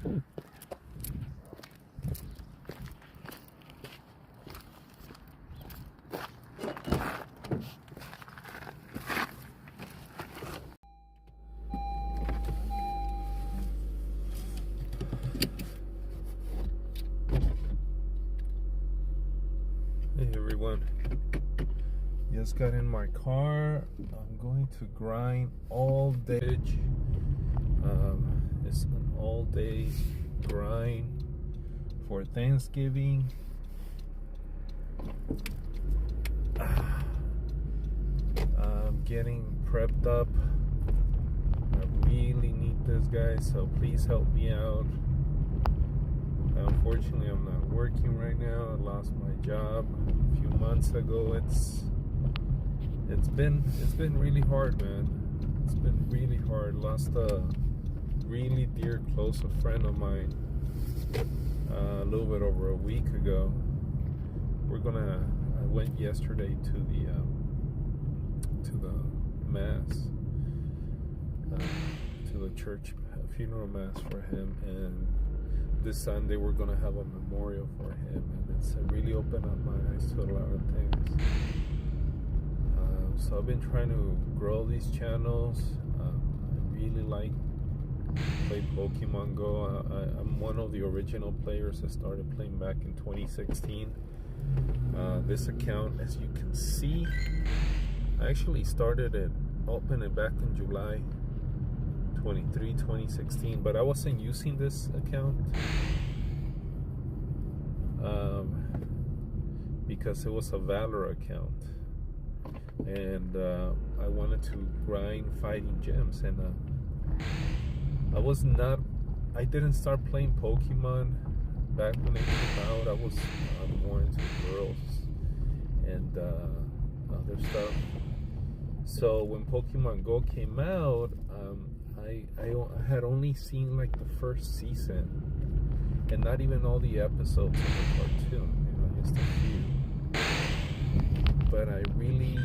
Hey everyone, just got in my car. I'm going to grind all day. It's an all day grind for Thanksgiving. I'm getting prepped up. I really need this, guys, so please help me out. Unfortunately, I'm not working right now. I lost my job a few months ago. It's been really hard, man. It's been really hard. Lost a really dear, close friend of mine a little bit over a week ago. I went yesterday to the mass, to the church funeral mass for him, and this Sunday we're gonna have a memorial for him, and it's really opened up my eyes to a lot of things. So I've been trying to grow these channels. I really like play Pokemon Go. I'm one of the original players that started playing back in 2016. This account, as you can see, I actually opened it back in July 23, 2016, but I wasn't using this account because it was a Valor account, and I wanted to grind fighting gyms, and I didn't start playing Pokemon back when it came out. I was more into girls and other stuff. So when Pokemon Go came out, I had only seen like the first season, and not even all the episodes of the cartoon, just a few. But I really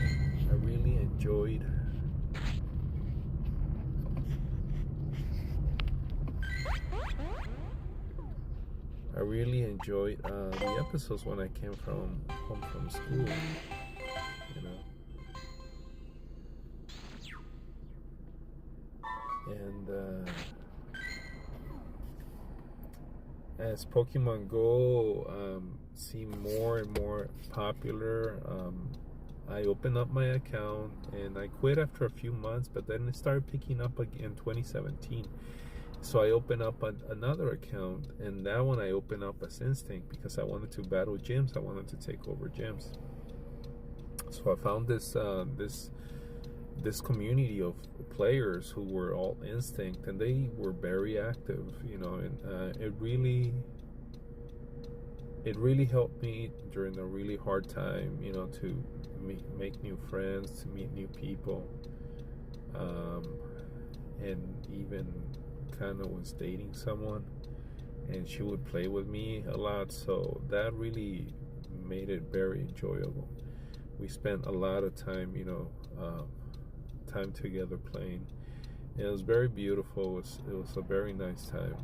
enjoyed the episodes when I came home from school, And as Pokemon Go seemed more and more popular, I opened up my account, and I quit after a few months, but then it started picking up again in 2017. So I opened up another account, and that one I opened up as Instinct because I wanted to battle gyms. I wanted to take over gyms. So I found this community of players who were all Instinct, and they were very active, and it really helped me during a really hard time, to make new friends, to meet new people, and even kind of was dating someone, and she would play with me a lot, so that really made it very enjoyable. We spent a lot of time, time together playing. It was very beautiful. It was a very nice time,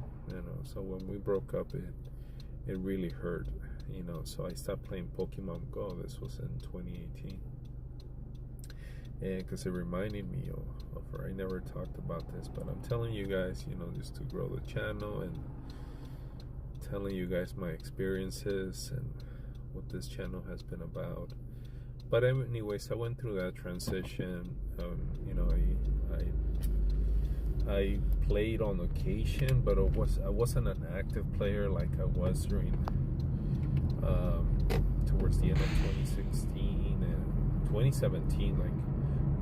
so when we broke up, it really hurt, so I stopped playing Pokemon Go. This was in 2018, and because it reminded me of her. I never talked about this, but I'm telling you guys, just to grow the channel and telling you guys my experiences and what this channel has been about. But anyways, I went through that transition. I played on occasion, but I wasn't an active player like I was during towards the end of 2016 and 2017.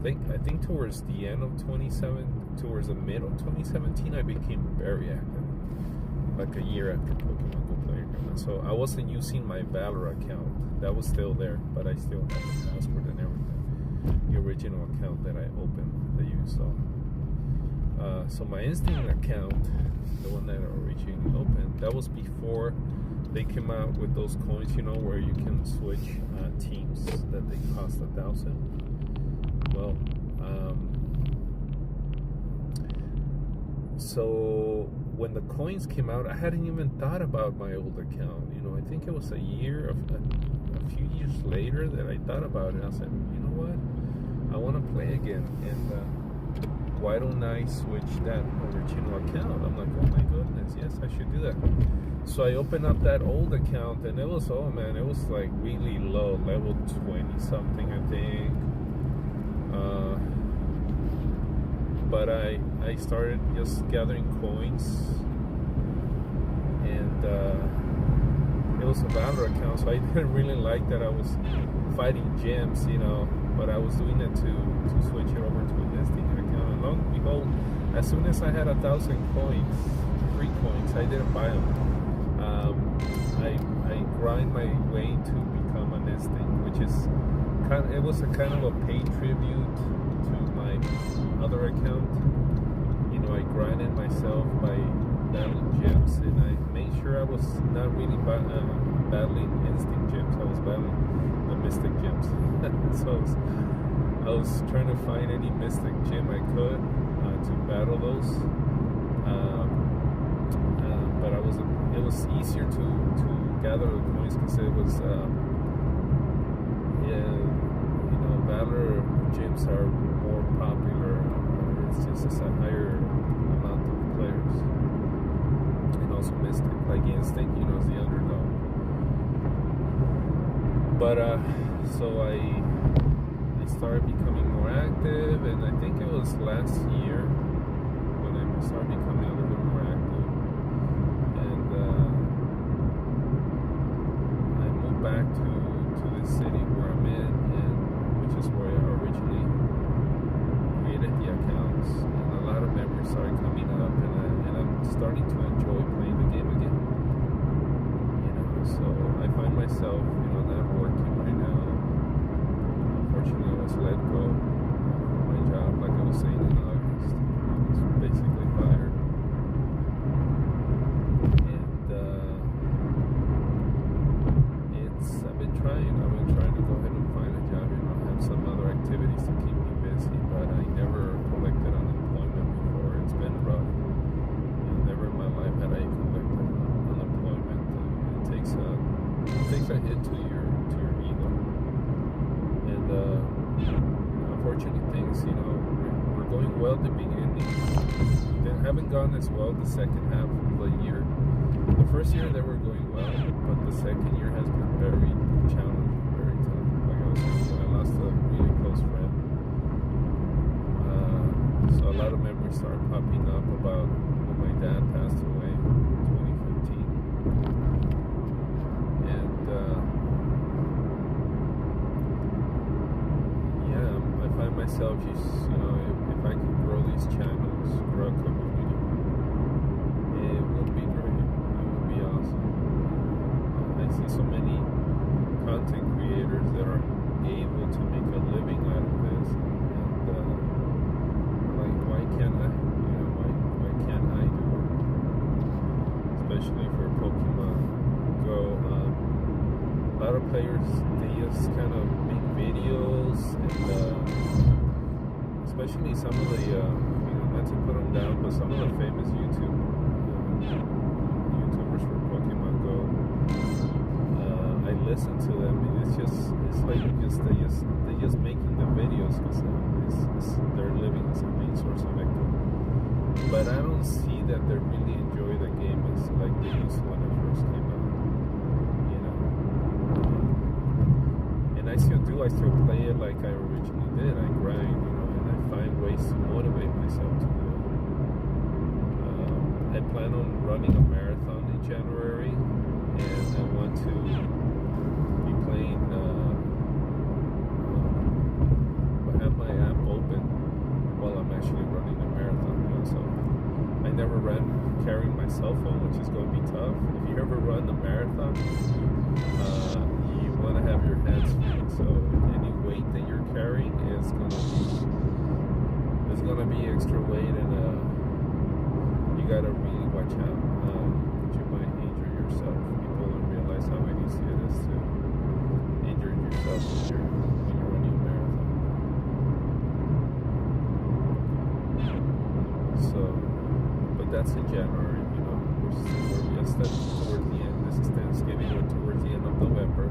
I think towards the end of towards the middle of 2017, I became very active, like a year after Pokemon Go Playground. So I wasn't using my Valor account. That was still there, but I still had the password and everything. The original account that I opened, that you saw. So my Instinct account, the one that I originally opened, that was before they came out with those coins, where you can switch teams that they cost 1,000. Well, So when the coins came out, I hadn't even thought about my old account. You know, I think it was a few years later that I thought about it. I said, you know what? I want to play again, and why don't I switch that original account? I'm like, oh my goodness, yes, I should do that. So I opened up that old account, and it was, oh man, it was like really low, level 20 something, I think. But I started just gathering coins, and it was a Valor account, so I didn't really like that I was fighting gems, you know, but I was doing it to switch it over to a nesting account. And lo and behold, as soon as I had 1,000 coins, free coins, I didn't buy them. I grind my way to become a nesting, which is it was a kind of a paid tribute to my other account. You know, I grinded myself by battling gems, and I made sure I was not really battling instinct gems. I was battling the mystic gems. So I was trying to find any mystic gem I could to battle those. But it was easier to gather the coins because it was you know, Valor gems are more popular. It's a higher amount of players, and also mystic, like instinct, you know, is the underdog. But so I started becoming more active, and I think it was last year when I started becoming a little bit more active, and I moved back to this city where I'm in, and which is where I originally created the accounts, and a lot of memories started coming up, and I'm starting to enjoy playing the game again. You know, so I find myself, you know, not working right now. Unfortunately, I was let go from my job, like I was saying in August. I was basically fired, and I've been trying to go ahead and find a job, you know, have some other activities to keep me busy, but I never collected unemployment before. It's been rough. You know, never in my life had I collected unemployment. It takes a hit to your ego, and unfortunate things, you know, we're going well at the beginning. They haven't gone as well the second half of the year. The first year they were going well, but the second year has been very challenging, very tough. Like I was saying, I lost a really close friend. So a lot of memories started popping up about when my dad passed away in 2015. And yeah, I find myself just, you know, if I could grow these channels, grow a community, it would be great. It would be awesome. I see so many content creators that are able to make a living out of this, and like, why can't I? You know, why can't I do it? Especially for Pokemon Go. A lot of players, they just kind of make videos, and especially some of the, you know, not to put them down, but some of the famous YouTubers for Pokemon Go. I listen to them, and it's like they're just making the videos because they're living as a main source of income. But I don't see that they really enjoy the game as like they used to when it first came out. You know, and I still do. I still play it like I originally did. I grind, you know, and I find ways to motivate myself to do it. I plan on running a marathon in January, and I want to be playing. Have my app open while I'm actually running a marathon. You know, so I never ran carrying my cell phone, which is going to be tough. If you ever run a marathon, you want to have your hands free. So any weight that you're carrying is going to be extra weight, and you got to really watch out. You might injure yourself. People don't realize how easy it is to injure yourself when you're running a marathon. So, that's in January. We're just towards the end. This is Thanksgiving. We're towards the end of November.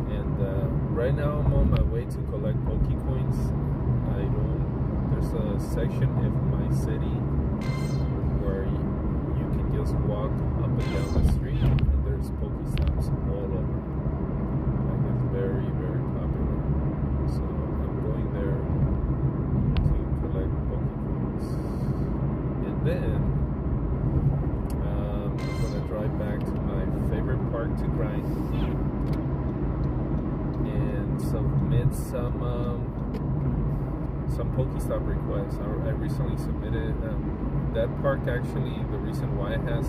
And right now I'm on my way to collect Pokecoins. There's a section in my city where you can just walk up and down the street, and there's Pokestops all over. Like, it's very, very popular. So I'm going there to collect Pokecoins. And then I'm gonna drive back to my favorite park to grind and submit some Pokestop requests. I recently submitted that park. Actually, the reason why it has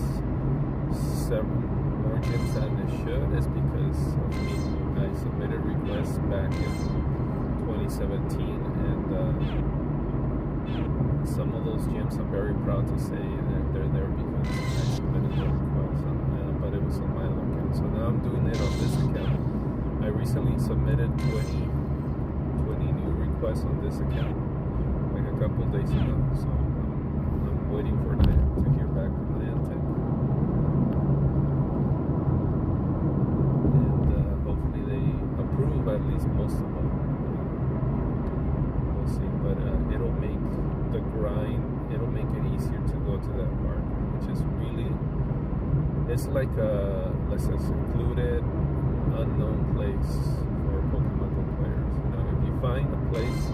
several more gyms than it should is because of me. I submitted requests back in 2017, and some of those gyms I'm very proud to say that they're there because I submitted the request, but it was on my own account. So now I'm doing it on this account. I recently submitted 20 new requests on this account, like a couple days ago. So I'm waiting for to hear back from Niantic, and hopefully they approve at least most of them. We'll see, but it'll make the grind. It'll make it easier to go to that park, which is really. It's like a secluded, unknown place for Pokemon Go players. If you find a place,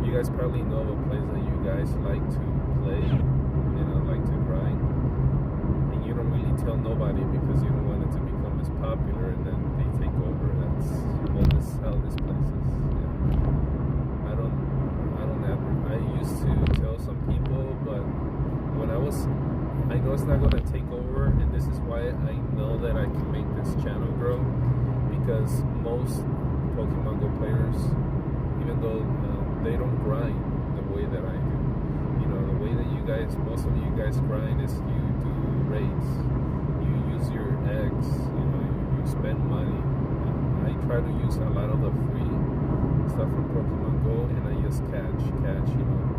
you guys probably know a place that you guys like to play, like to grind, and you don't really tell nobody because you don't want it to become as popular, and then they take over. That's how this place is. I don't ever. I used to tell some people, but when I know it's not going to take over, and this is why I know that I can make this channel grow, because most Pokemon Go players, even though they don't grind the way that I do, the way that most of you guys grind is you do raids, you use your eggs, you spend money. I try to use a lot of the free stuff from Pokemon Go, and I just catch,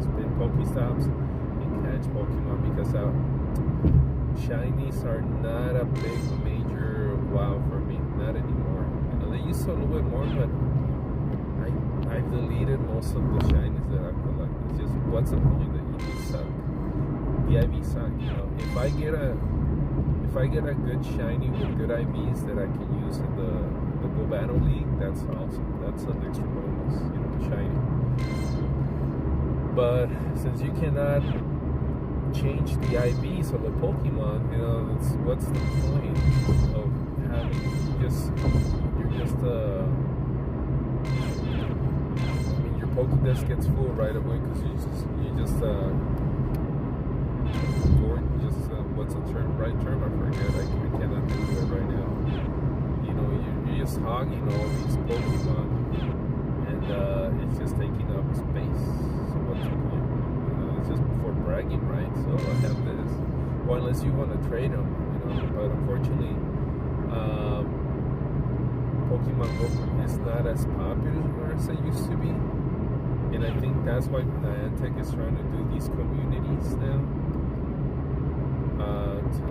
spin Pokestops and catch Pokemon, because shinies are not a big major wow for me, not anymore. They used to a little bit more, but I've deleted most of the shinies that I've collected. It's just, what's the point? The EV suck. The IV suck. If I get a good shiny with good IVs that I can use in the Go Battle League, that's awesome. That's an extra bonus, shiny. But since you cannot change the IVs of a Pokemon, what's the point of having your Pokédex gets full right away because what's the right term? I forget. I cannot think of it right now. You're just hogging all these Pokemon, and it's just taking up space. So what's the point? It's just for bragging, right? So I have this. Well, unless you want to trade them, But unfortunately, Pokemon Go is not as popular as it used to be, and I think that's why Niantic is trying to do these communities now,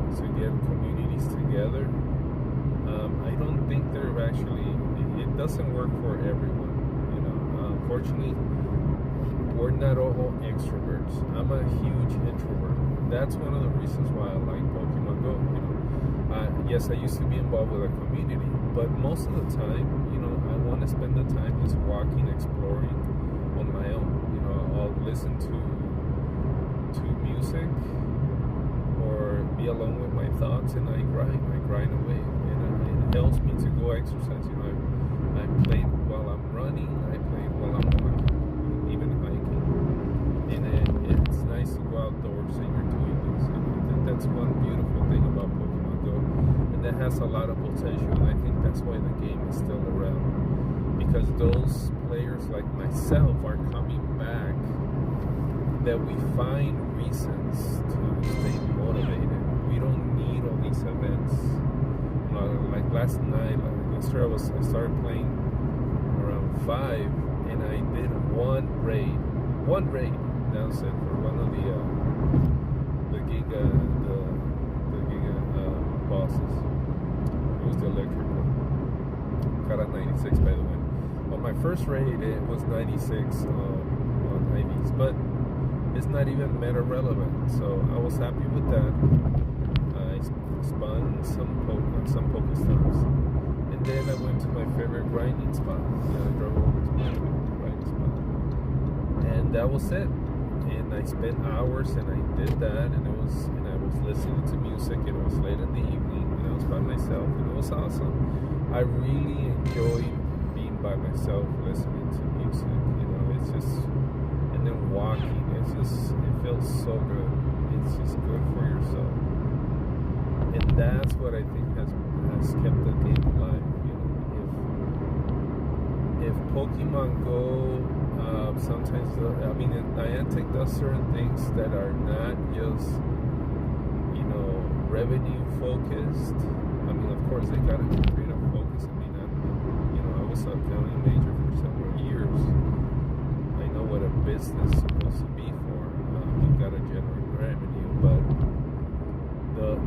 to get communities together. I don't think they're actually. It doesn't work for everyone, Unfortunately, we're not all extroverts. I'm a huge introvert. That's one of the reasons why I like Pokemon Go. Yes, I used to be involved with a community, but most of the time, I want to spend the time just walking, exploring on my own. I'll listen to music or be alone with my thoughts, and I grind away, and it helps me to go exercise. I play while I'm running, I play while I'm walking, even hiking, and it's nice to go outdoors and you're doing this. I think that's one beautiful thing about Pokemon Go, and that has a lot of potential, and I think that's why the game is still around, because those players like myself are coming back, that we find reasons to stay motivated. We don't need all these events. Like last night, yesterday I started playing around 5, and I did one raid. That's it, for one of the my first raid, it was 96 on IVs, but it's not even meta relevant, so I was happy with that. I spun some Pokestops, and then I went to my favorite grinding spot. I drove over to my favorite grinding spot, and that was it. And I spent hours, and I did that, and I was listening to music. And it was late in the evening, and I was by myself, and it was awesome. I really enjoyed being by myself, listening to music. It's just, and then walking. It feels so good. It's just good for yourself, and that's what I think has kept the game alive. If Pokemon Go, sometimes Niantic does certain things that are not just revenue focused. Of course they gotta create a focus. I was a accounting major for several years. I know what a business is supposed to be for. You gotta generate revenue, but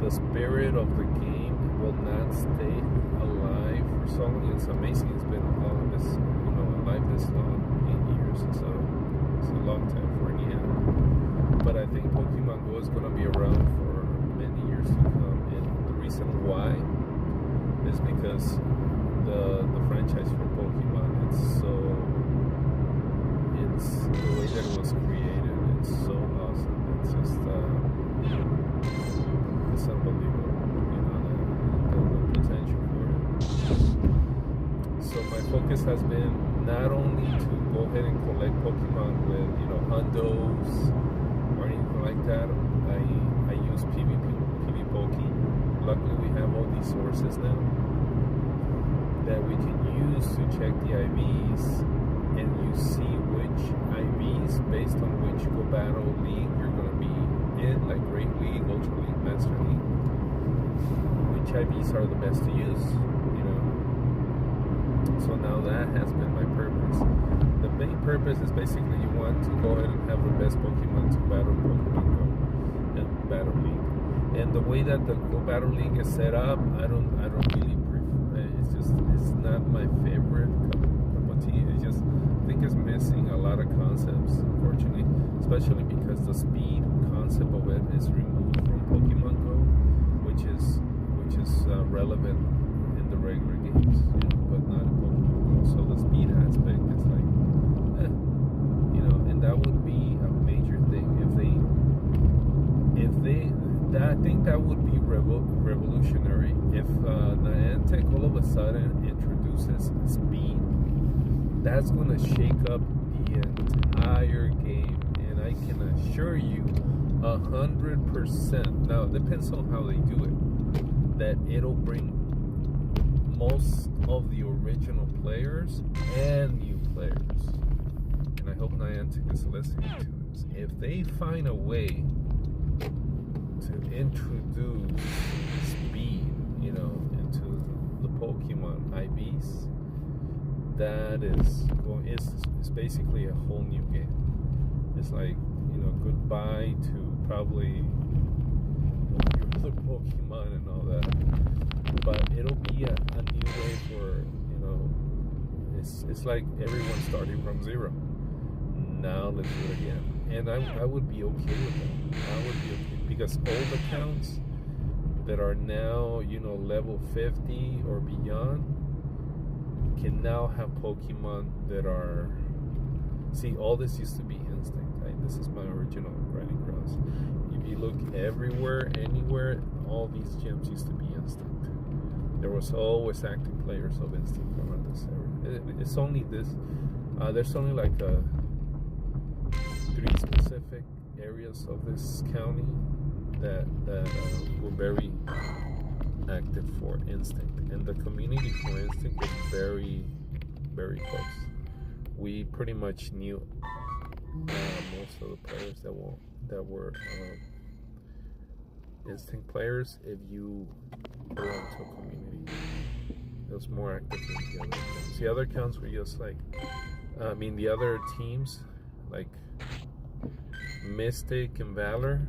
the spirit of the game will not stay alive for so long. It's amazing. It's been alive this long, 8 years. So it's a long time for an EM. But I think Pokemon Go is gonna be around for many years to come, and the reason why is because the franchise for Pokemon, it's the way that it was created, it's so awesome. It's just it's unbelievable, the potential for it. So my focus has been not only to go ahead and collect Pokemon with hundos or anything like that. I use PvPoke. Luckily we have all these sources now that we can use to check the IVs, and you see which IVs based on which Go Battle League you're going to be in, like Great League, Ultra League, Master League, which IVs are the best to use, So now that has been my purpose. The main purpose is basically you want to go ahead and have the best Pokemon to battle Pokemon Go and Battle League. And the way that the Go Battle League is set up, I don't really prefer. It's not my favorite cup of tea. I think it's missing a lot of concepts, unfortunately, especially because the speed concept of it is removed from Pokemon Go, which is relevant in the regular games, but not in Pokemon Go. So the speed aspect is like, and that would be a major thing I think that would be revolutionary if Niantic all of a sudden introduces speed. That's going to shake up the entire game, and I can assure you 100%. Now it depends on how they do it, that it'll bring most of the original players and new players. And I hope Niantic is listening to this. If they find a way to introduce speed, into the Pokemon IVs, that is basically a whole new game. It's like, goodbye to probably your other Pokemon and all that. But it'll be a new way for, it's like everyone starting from zero. Now let's do it again. And I would be okay with that. I would be okay, because all accounts that are now, level 50 or beyond can now have Pokemon that are... See, all this used to be instinct. Right? This is my original writing grounds. If you look everywhere, anywhere, all these gyms used to be instinct. There was always active players of instinct around this area. It's only this. There's only like 3 specific areas of this county that were very active for instinct, and the community for instinct is very, very close. We pretty much knew most of the players that were instinct players. If you belong to a community, it was more active than the other accounts. The other accounts were just like, the other teams like Mystic and Valor,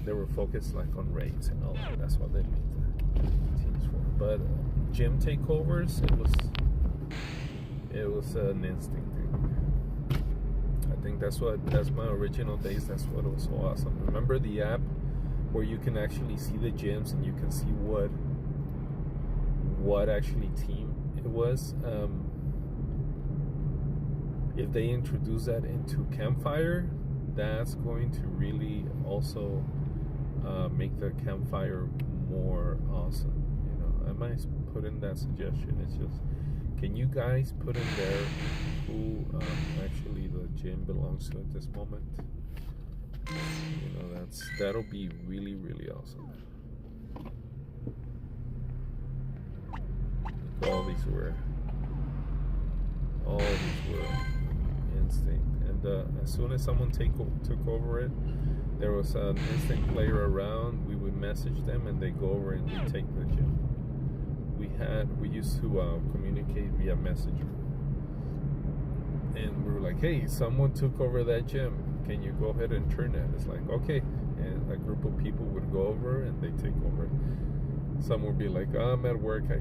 they were focused like on raids and all that. That's what they made the teams for. But gym takeovers, It was an instinct thing. I think that's my original days. That's what was so awesome. Remember the app where you can actually see the gyms and you can see what actually team it was. If they introduce that into Campfire, that's going to really also make the Campfire more awesome. You know, I might put in that suggestion. It's just, can you guys put in there who actually the gym belongs to at this moment? You know, that'll be really, really awesome. All these were instinct, and as soon as someone took over it, there was an instinct player around. We would message them, and they go over and we take the gym. We used to communicate via Messenger, and we were like, "Hey, someone took over that gym. Can you go ahead and turn it?" It's like, okay, and a group of people would go over and they take over. Some would be like, "I'm at work. I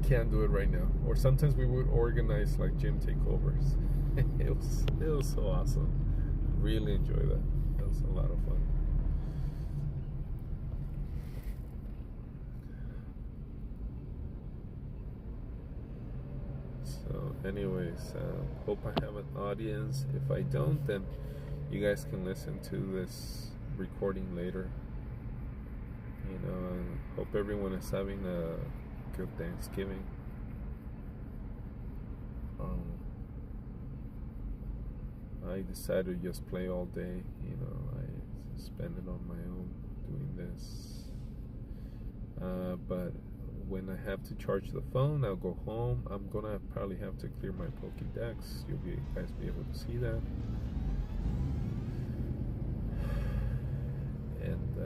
can't do it right now." Or sometimes we would organize like gym takeovers. It was so awesome. Really enjoy that. That was a lot of fun. So anyways, hope I have an audience. If I don't, then you guys can listen to this recording later. You know, and hope everyone is having a good Thanksgiving. I decided to just play all day. You know, I spend it on my own doing this. But when I have to charge the phone, I'll go home. I'm gonna probably have to clear my Pokédex. You'll guys be able to see that. And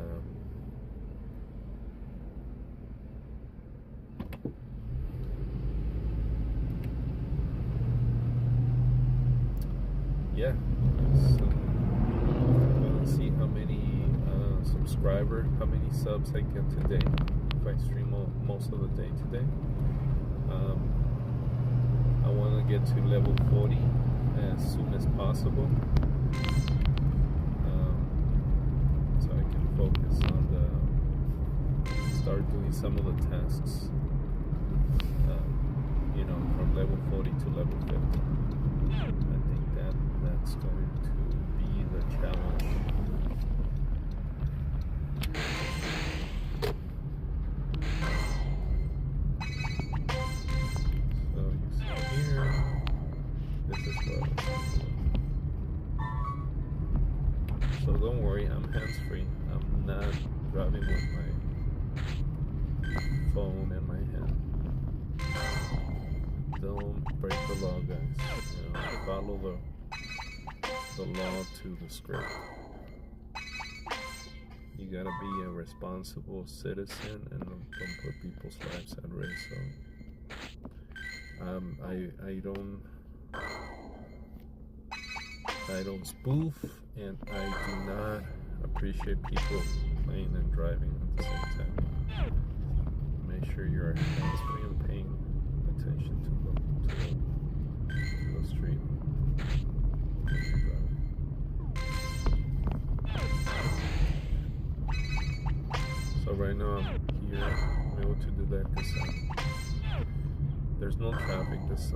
yeah, so let's see how many how many subs I get today. If I stream most of the day today, I want to get to level 40 as soon as possible, so I can focus on start doing some of the tasks. You know, from level 40 to level 50. I think that's going to be the challenge. So you see here, this is what I'm doing. So don't worry, I'm hands-free. I'm not driving with my phone in my hand. Don't break the law, guys. You know, follow the law to the script. You gotta be a responsible citizen and don't put people's lives at risk. So I don't spoof, and I do not appreciate people playing and driving at the same time. Make sure you're hands-free and paying attention to the street. So right now I'm here. I'm able to do that because there's no traffic. This is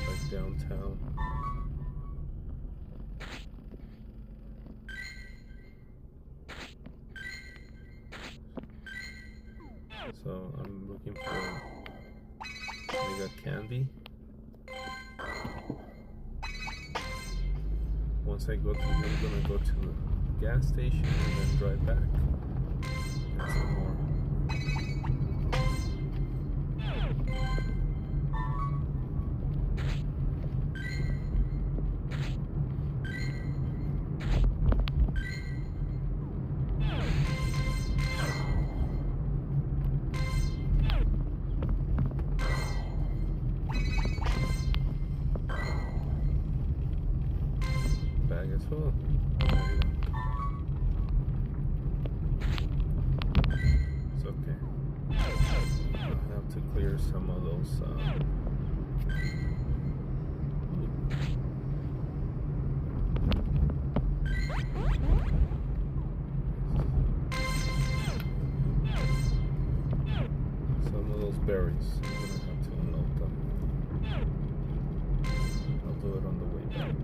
like downtown. So I'm looking for mega candy. Once I go to, I'm gonna go to the gas station and then drive back. Get some more. Bag is full. It's okay. I'll have to clear some of those berries. I'm gonna have to unload them. I'll do it on the way back.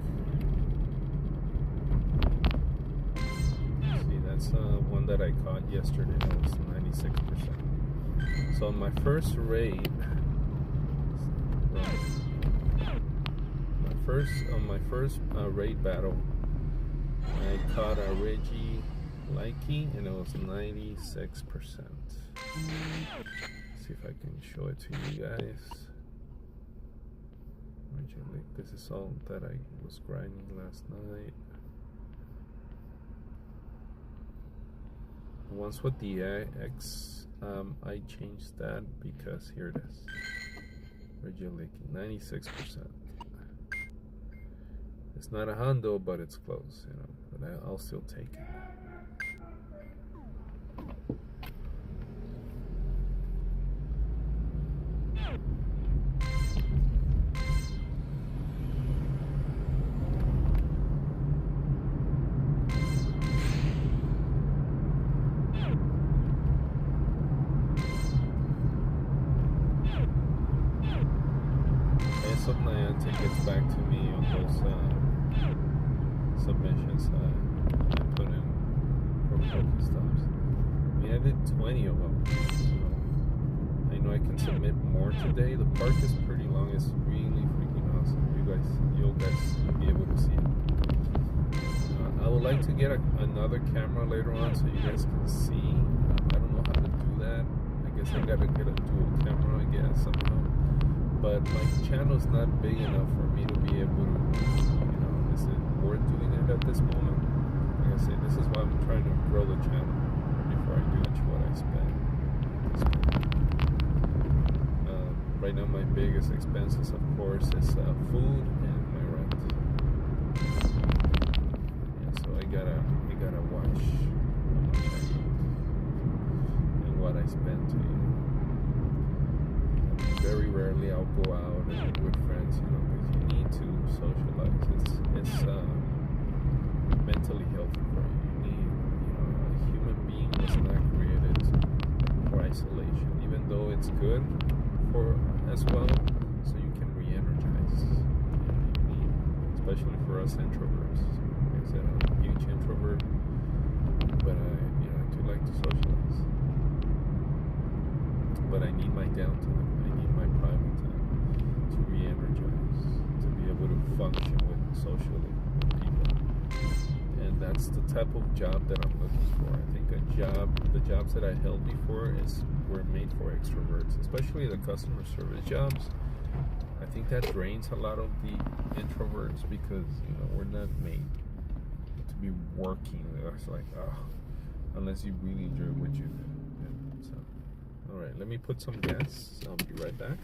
See, that's one that I caught yesterday. That was 96%. So on my first raid, on my first raid battle, I caught a Reggie Likey, and it was 96%. See if I can show it to you guys. This is all that I was grinding last night. Once with the X, I changed that because here it is. Reggie Likey, 96%. It's not a hundo, but it's close, you know. But I'll still take it. So Niantic gets back to me on those submissions I put in for Pokestops. I mean, I did 20 of them. So I know I can submit more today. The park is pretty long. It's really freaking awesome. You'll guys be able to see it. I would like to get another camera later on so you guys can see. I don't know how to do that. I guess I gotta get a dual camera, I guess, somehow. But my channel's not big enough for me to be able to, you know, is it worth doing it at this moment? Like I say, this is why I'm trying to grow the channel before I do what I spend. Right now, my biggest expenses, of course, is food and my rent. Yeah, so I gotta watch how much I eat and what I spend to eat. Very rarely I'll go out and eat with friends, you know, because you need to socialize. It's mentally healthy for you. You need, you know, a human being was not created for isolation, even though it's good for as well, so you can re-energize. You need, especially for us introverts. Like I said, I'm a huge introvert, but I do like to socialize. But I need my downtime. My private time to re-energize, to be able to function with socially with people, and that's the type of job that I'm looking for. I think the jobs that I held before were made for extroverts, especially the customer service jobs. I think that drains a lot of the introverts because, you know, we're not made to be working. It's like, unless you really enjoy what you do. Yeah, so. Alright, let me put some gas. I'll be right back.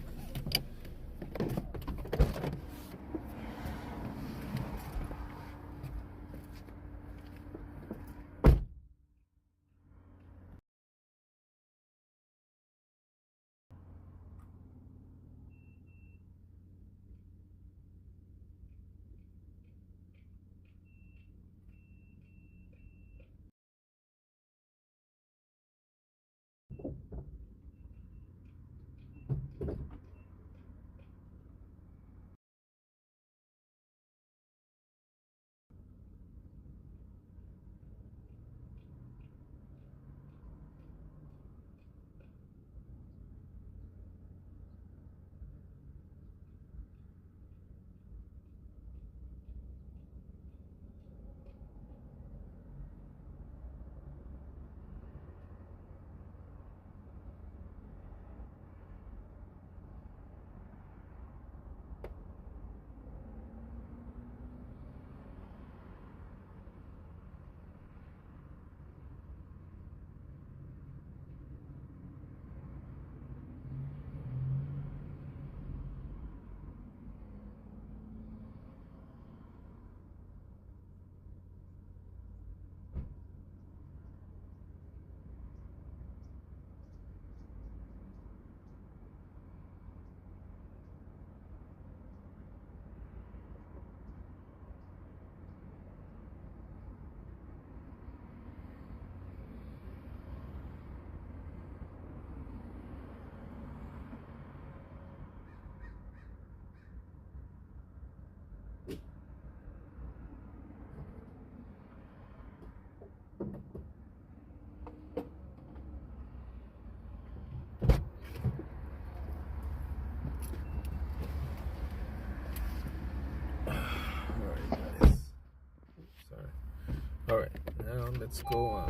Alright, now let's go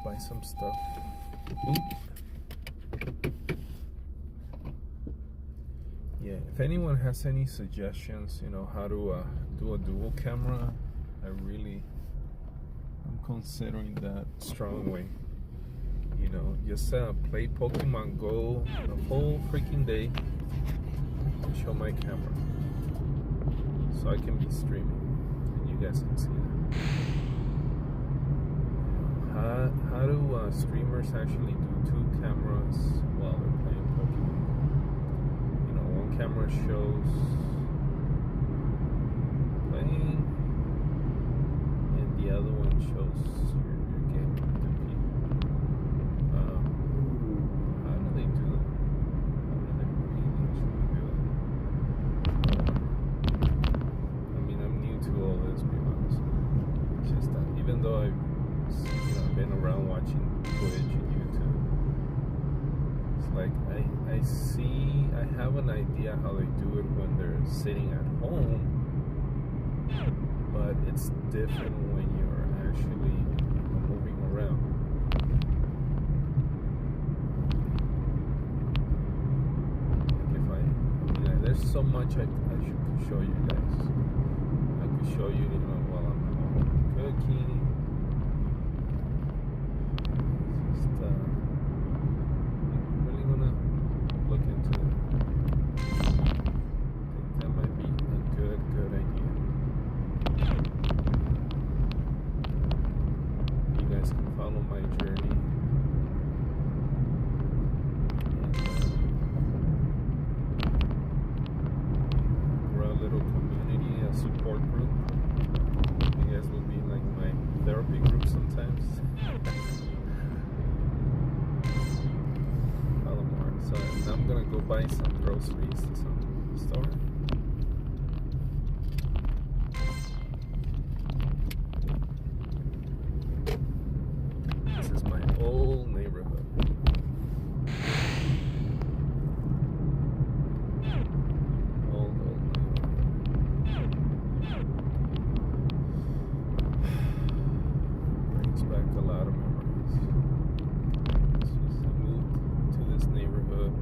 buy some stuff. Yeah, if anyone has any suggestions, you know, how to do a dual camera, I'm considering that strongly. You know, just play Pokemon Go the whole freaking day and show my camera, so I can be streaming and you guys can see that. How do streamers actually do two cameras while they're playing Pokemon? You know, one camera shows playing and the other one shows your game. How do they do that? How do they really actually do that? I mean, I'm new to all this, to be honest. It's just that even though I've been around watching Twitch and YouTube, it's like I have an idea how they do it when they're sitting at home, but it's different when you're actually moving around. Like there's so much I should show you guys. I could show you, while I'm cooking. Really gonna look into it. I think that might be a good idea. You guys can follow my journey and grow a little community, a support group. You guys will be like my therapy group sometimes. So I'm gonna go buy some groceries to some store. This is my old neighborhood. Old neighborhood. Brings back a lot of memories. Neighborhood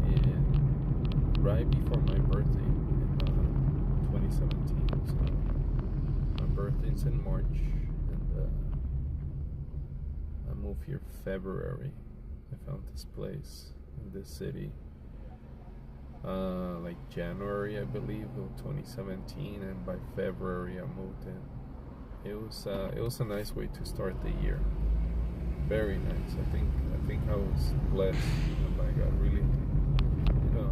and right before my birthday in 2017. So my birthday's in March, and I moved here February. I found this place in this city like January, I believe, of 2017, and by February I moved in. It was a nice way to start the year. Very nice. I think I was blessed. I got really,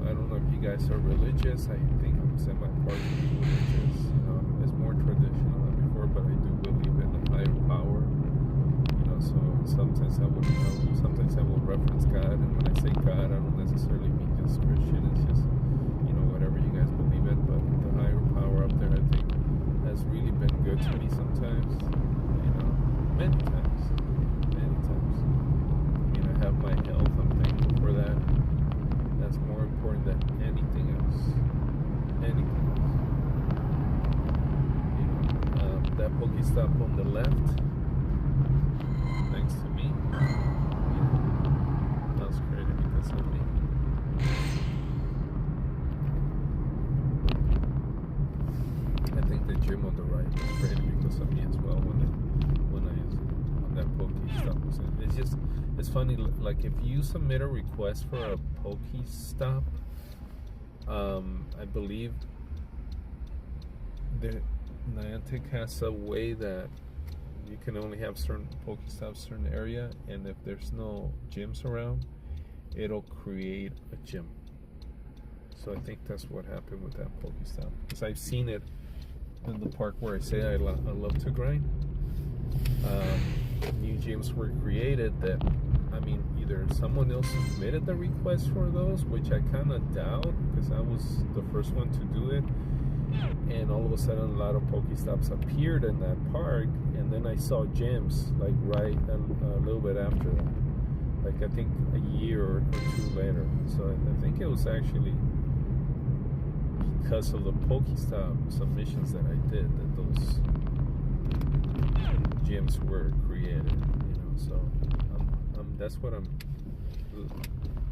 I don't know if you guys are religious. I think I'm semi-partially religious. It's more traditional than before, but I do believe in a higher power. So sometimes I will reference God, and when I say God, I don't necessarily mean just Christian. It's just, whatever you guys believe in. But the higher power up there, I think, has really been good to me sometimes. Many times. I have my health, I'm thankful for that. That's more important than anything else. That Pokestop on the left, thanks to me, that was created because of me. I think the gym on the right was created because of me as well when that Pokestop was in. It's funny, like if you submit a request for a Pokestop, I believe that Niantic has a way that you can only have certain Pokestops, certain area, and if there's no gyms around, it'll create a gym. So I think that's what happened with that Pokestop, because I've seen it in the park where I say I love to grind. New gyms were created that, either someone else submitted the request for those, which I kind of doubt, because I was the first one to do it, and all of a sudden a lot of Pokestops appeared in that park, and then I saw gyms like right a little bit after that, like I think a year or two later. So I think it was actually because of the Pokestop submissions that I did that those gyms were created, you know. So that's what I'm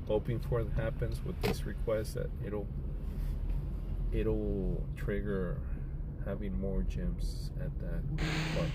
hoping for that happens with this request, that it'll trigger having more gyms at that park.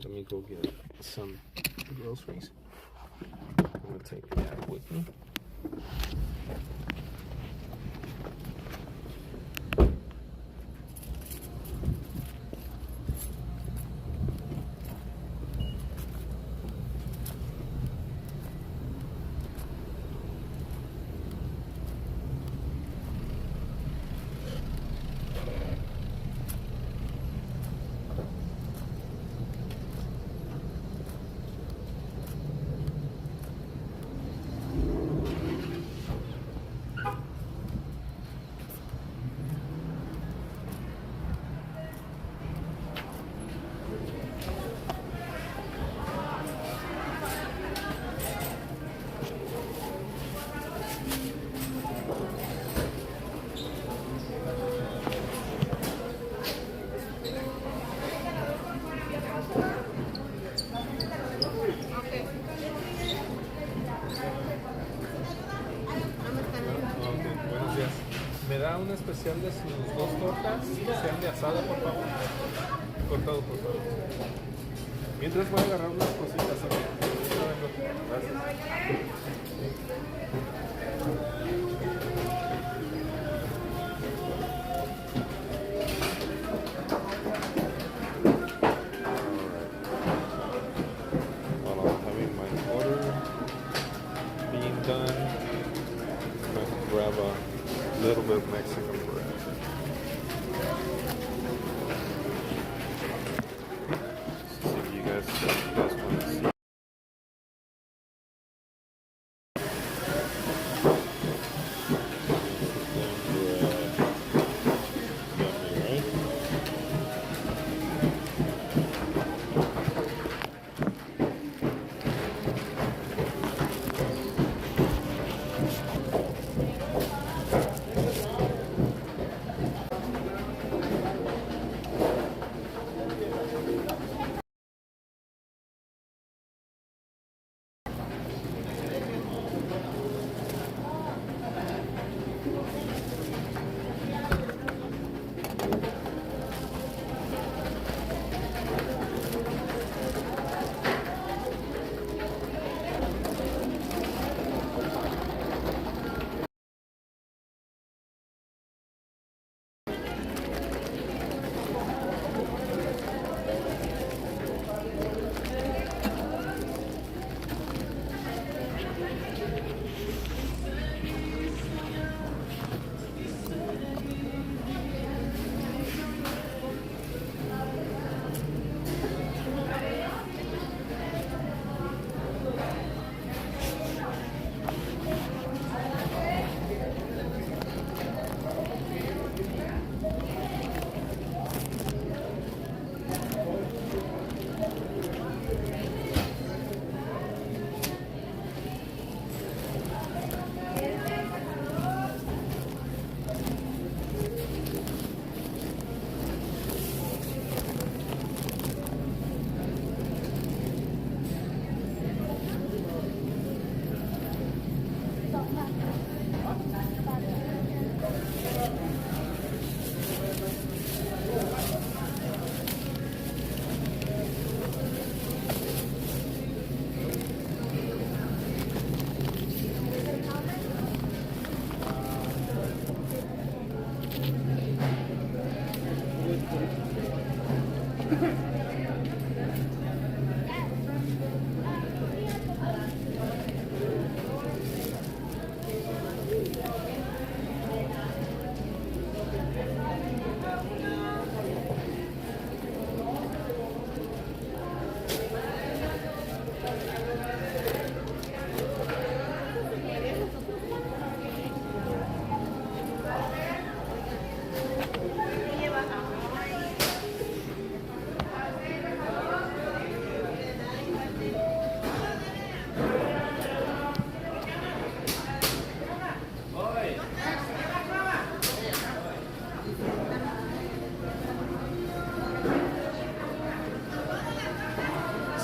Let me go get some groceries. I'm gonna take that with me. ¿Me da un especial de sus 2 tortas? Que sean de asada, por favor. Cortado, por favor. Mientras voy a agarrar unas cositas. Gracias. While I'm having my order being done, I'm going to grab a little bit of Mexican bread. See if you guys want to see.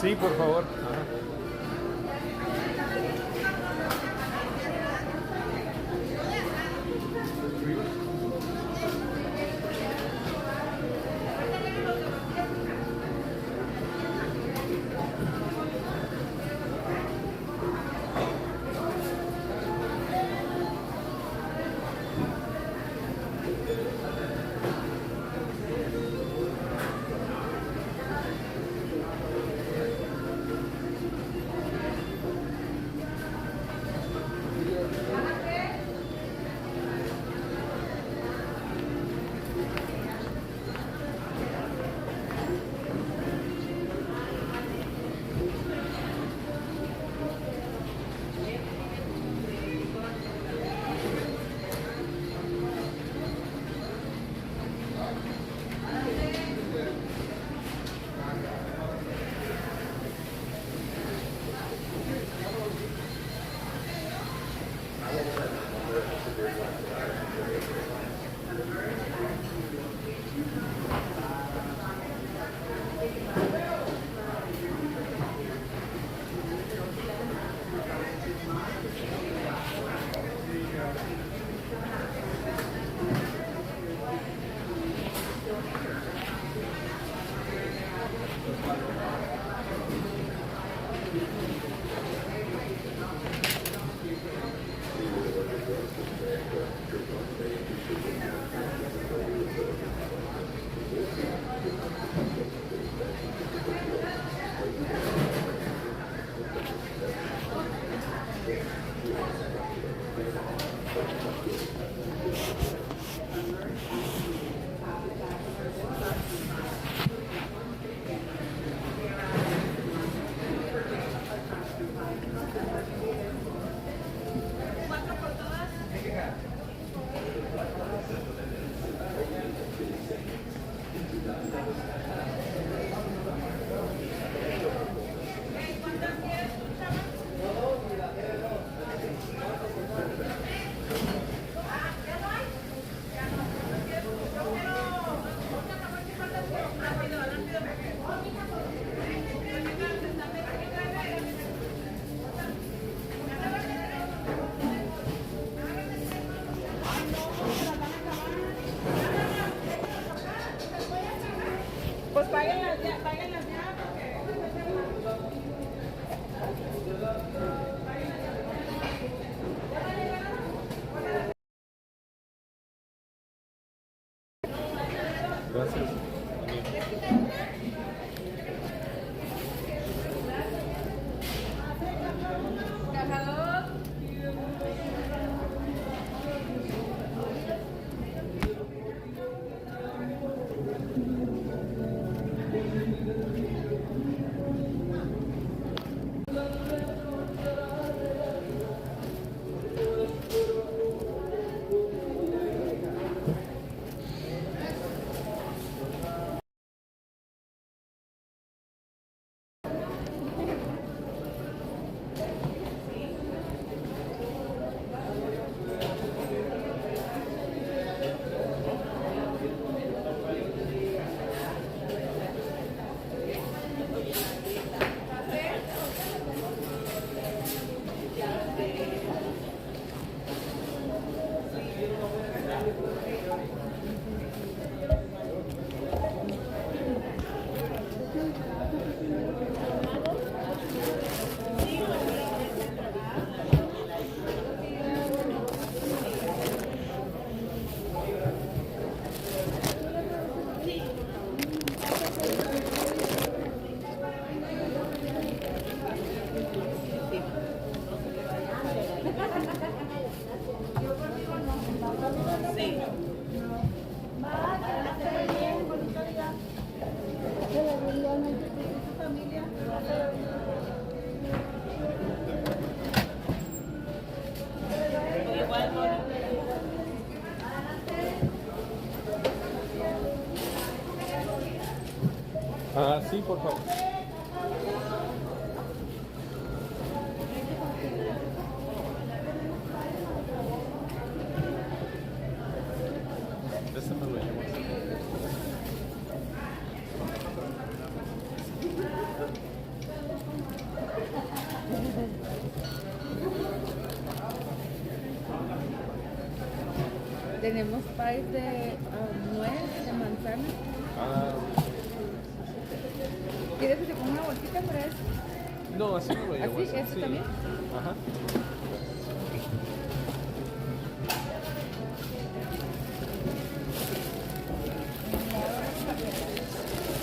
Sí, por favor. Ajá. Pues páguenlas ya, páguenlas ya, porque... Gracias. Cazador. Ah, sí, por favor. Este me lo llevo así. Tenemos pies de nuez, de manzana. ¿Quieres que te ponga una bolsita para eso? No, así no lo llevo. ¿Así? ¿Este también? Ajá.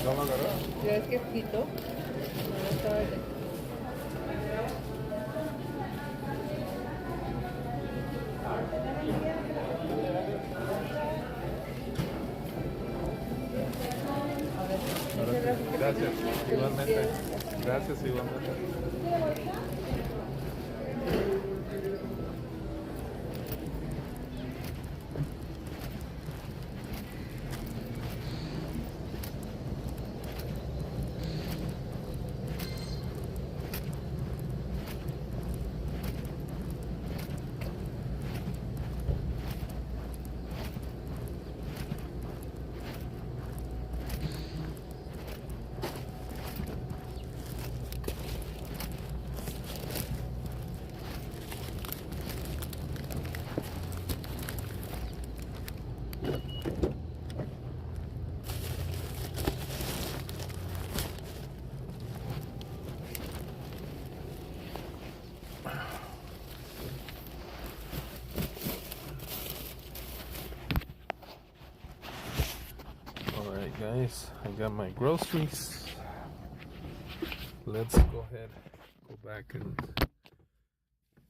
¿No lo agarró? ¿Crees que es frito? Gracias, igualmente. Gracias, igualmente. Alright guys, I got my groceries. Let's go ahead, go back and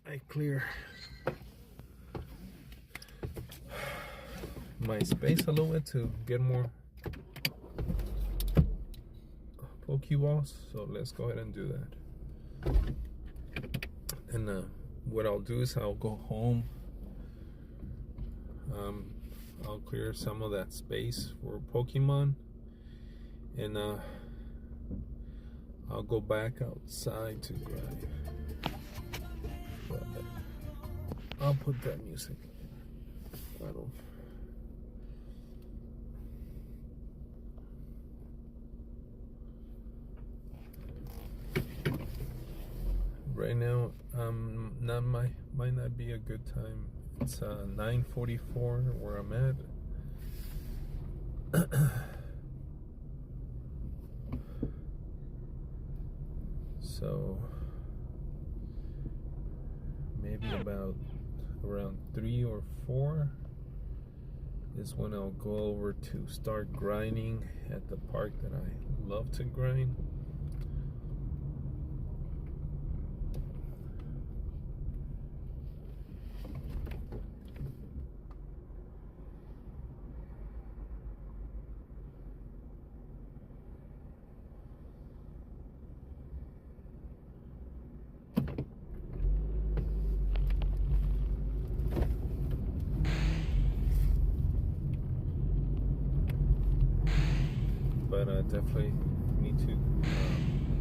I clear my space a little bit to get more Pokeballs. So let's go ahead and do that. And what I'll do is I'll go home. I'll clear some of that space for Pokemon, and I'll go back outside to grind. But I'll put that music. I don't. Right now, might not be a good time. It's 9:44 where I'm at. So maybe about around 3 or 4 is when I'll go over to start grinding at the park that I love to grind. But I definitely need to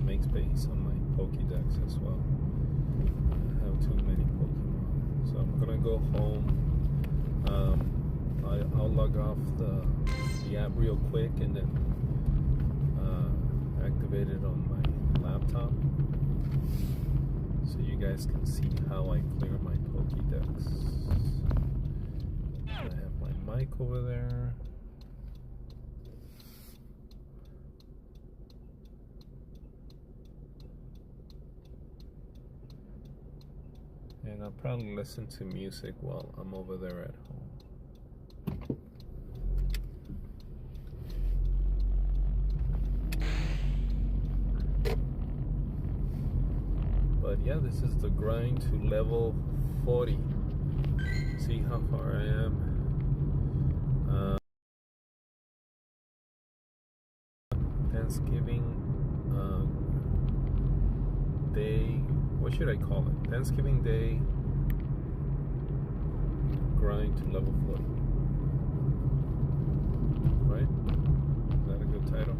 make space on my Pokédex as well. I have too many Pokemon. So I'm gonna go home. I'll log off the app real quick and then activate it on my laptop so you guys can see how I clear my Pokédex. I have my mic over there. And I'll probably listen to music while I'm over there at home. But yeah, this is the grind to level 40. See how far I am. Thanksgiving Day. What should I call it? Thanksgiving Day grind to level 40. Right? Is that a good title?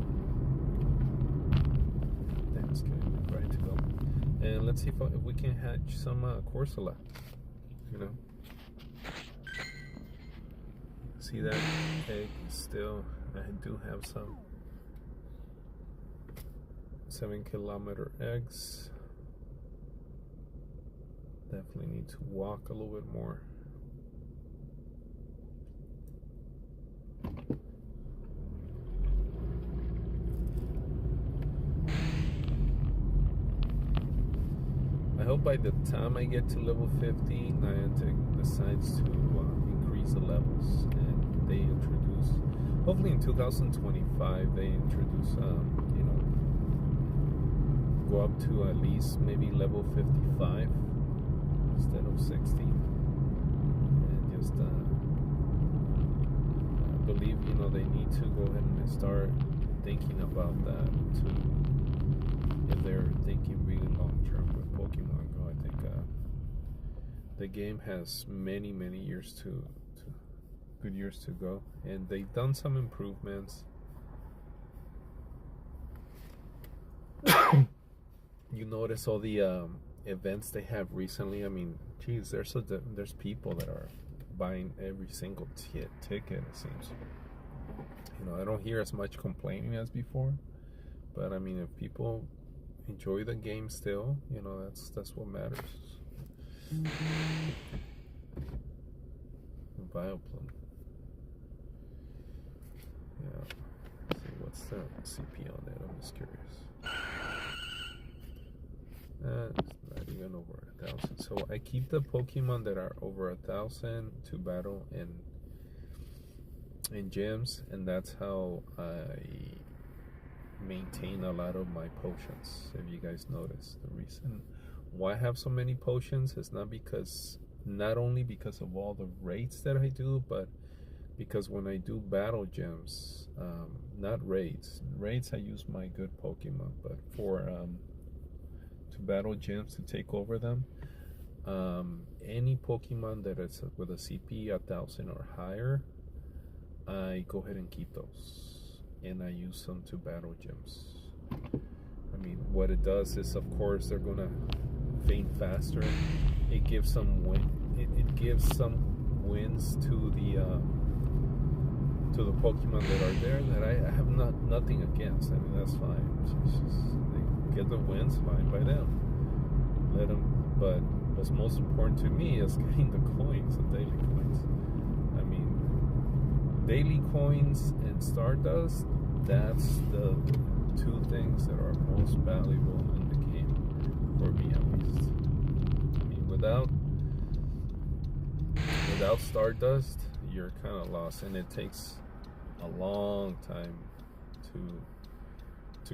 Thanksgiving grind to level. And let's see if we can hatch some Corsola. You know? See that egg still? I do have some 7-kilometer eggs. Definitely need to walk a little bit more. hope by the time I get to level 50, Niantic decides to increase the levels, and they introduce, hopefully in 2025, they introduce, go up to at least maybe level 55 instead of 60, and just I believe they need to go ahead and start thinking about that too. If they're thinking really long term with Pokemon Go, I think the game has many years good years to go, and they've done some improvements. You notice all the events they have recently. I mean, geez, there's people that are buying every single ticket, it seems. I don't hear as much complaining as before, but I mean, if people enjoy the game still, that's what matters. Bioplum. Yeah. Let's see, what's the CP on that? I'm just curious. It's not even over 1,000. So I keep the Pokemon that are over 1,000 to battle in gyms, and that's how I maintain a lot of my potions. If you guys notice, the reason why I have so many potions is not only because of all the raids that I do, but because when I do battle gyms, not raids I use my good Pokemon, but for to battle gyms to take over them, any Pokemon that is with a CP 1,000 or higher, I go ahead and keep those, and I use them to battle gyms. I mean, what it does is, of course, they're gonna faint faster. It gives some it gives some wins to the Pokemon that are there that I have nothing against. I mean, that's fine. It's just, they get the wins, fine by them. Let them. But what's most important to me is getting the coins, the daily coins. I mean, daily coins and Stardust, that's the two things that are most valuable in the game, for me at least. I mean, without Stardust, you're kind of lost, and it takes a long time to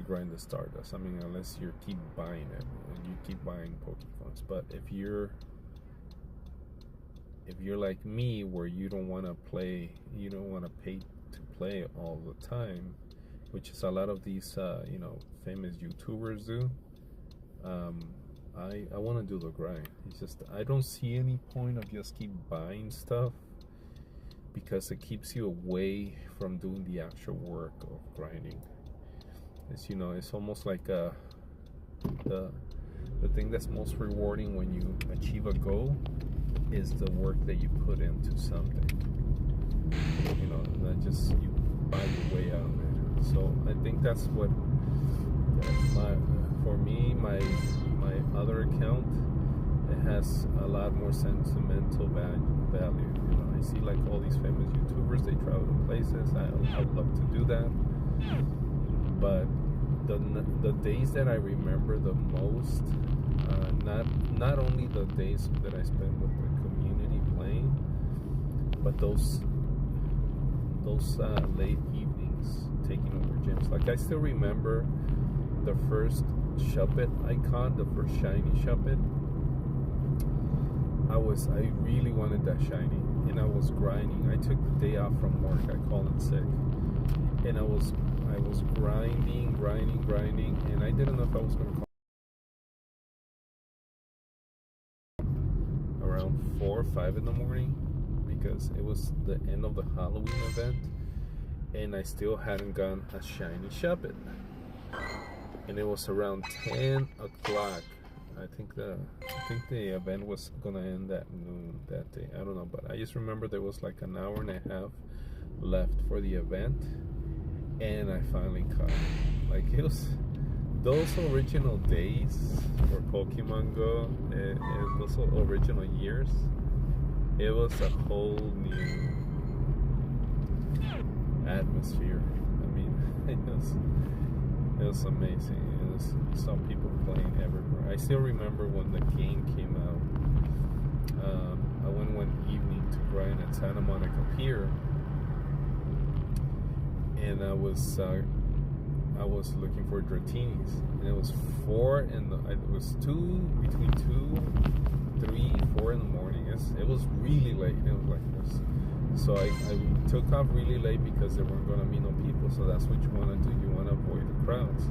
grind the Stardust. I mean, unless you keep buying it and you keep buying Pokecoins. But if you're like me, where you don't want to pay to play all the time, which is a lot of these famous YouTubers do, I want to do the grind. It's just, I don't see any point of just keep buying stuff, because it keeps you away from doing the actual work of grinding. It's almost like the thing that's most rewarding when you achieve a goal is the work that you put into something. Not just you buy your way out of it. So I think that's what for me, my other account, it has a lot more sentimental value. I see like all these famous YouTubers, they travel to places. I'd love to do that, but the days that I remember the most, not only the days that I spend with the community playing, but those late evenings taking over gyms. Like, I still remember the first Shuppet icon, the first shiny Shuppet. I really wanted that shiny, and I was grinding. I took the day off from work. I called in sick, and I was grinding, and I didn't know if I was going to call around 4 or 5 in the morning, because it was the end of the Halloween event, and I still hadn't gotten a shiny Shuppet. And it was around 10 o'clock. I think the event was gonna end at noon that day. I don't know, but I just remember there was like an hour and a half left for the event, and I finally caught it. Like, it was those original days for Pokemon Go, and those original years. It was a whole new atmosphere. I mean, it was amazing. saw people playing everywhere. I still remember when the game came out. I went one evening to grind at Santa Monica Pier, and I was looking for Dratinis, and it was between 2, 3, 4 in the morning. It was really late. It was like this. So I took off really late because there weren't going to be no people. So that's what you want to do. You want to avoid the crowds.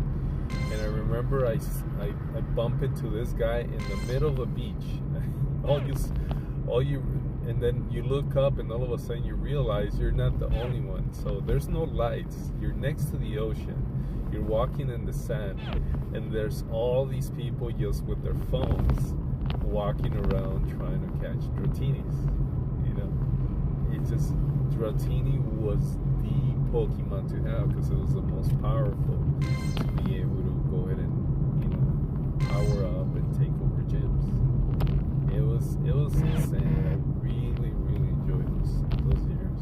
And I remember I bump into this guy in the middle of the beach. And then you look up, and all of a sudden you realize you're not the only one. So there's no lights. You're next to the ocean. You're walking in the sand, and there's all these people just with their phones walking around trying to catch Dratinis. You know, Dratini was the Pokemon to have because it was the most powerful to be able to go ahead and, power up and take over gyms. It was insane. I really, really enjoyed those years.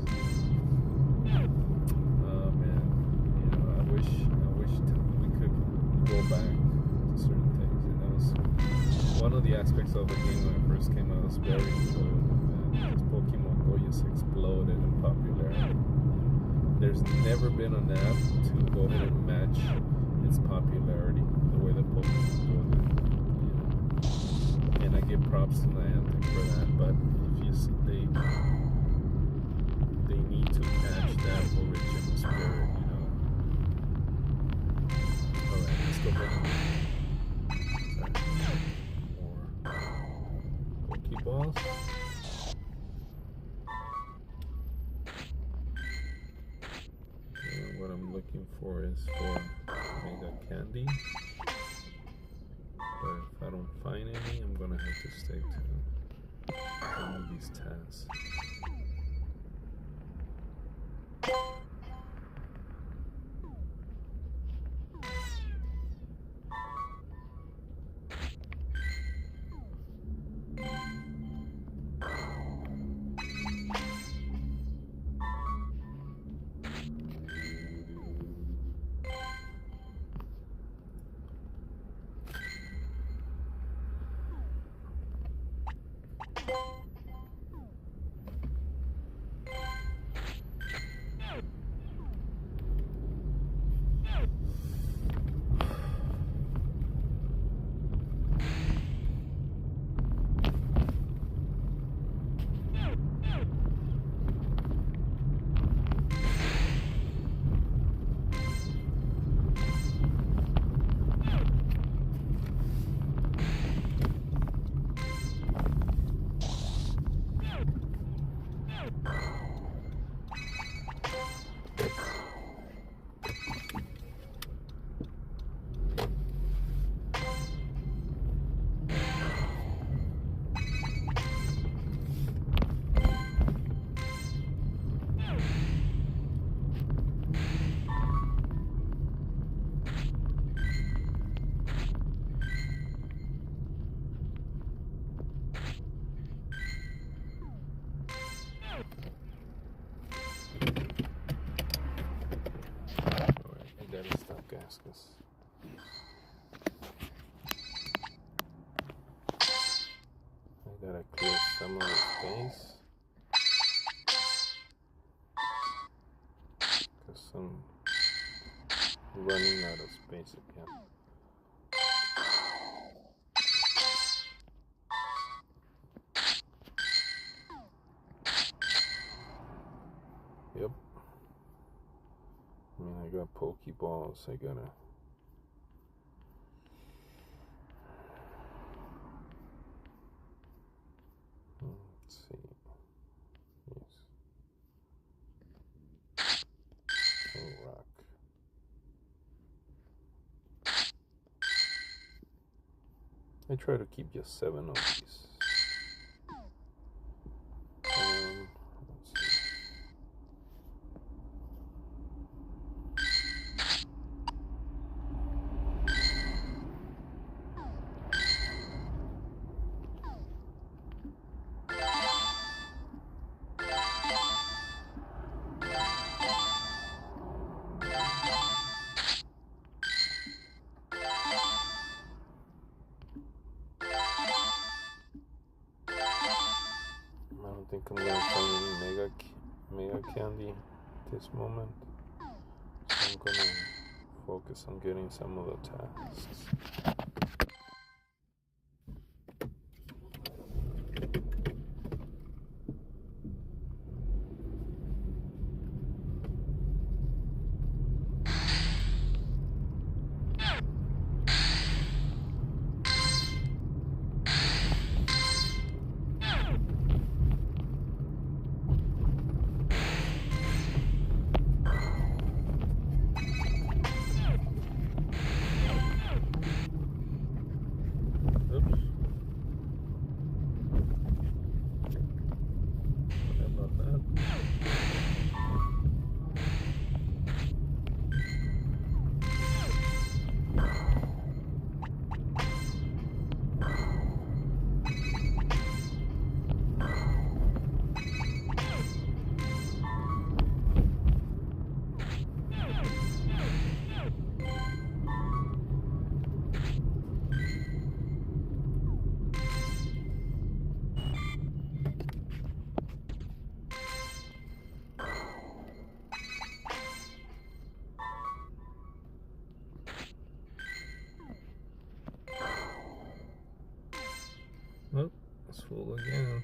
Oh man, I wish we could go back to certain things. And that was one of the aspects of the game when it first came out. It was very enjoyable. Because Pokemon Go just exploded in popularity. There's never been an app to go ahead and match its popularity the way that Pokemon Go did. And I give props to Niantic for that, but they need to catch that original spirit, Alright, let's go back. More Pokeballs. And what I'm looking for is for Mega Candy. But if I don't find any, I'm gonna have to stick to one of these tasks. Damascus. I gotta clear some of the space because I'm running out of space again. Yep. I mean, I got Pokeballs. I gotta. Let's see. Yes. King Rock. I try to keep just 7 of these. Let's see. candy this moment. So I'm gonna focus on getting some of the tasks. Oh, it's full again.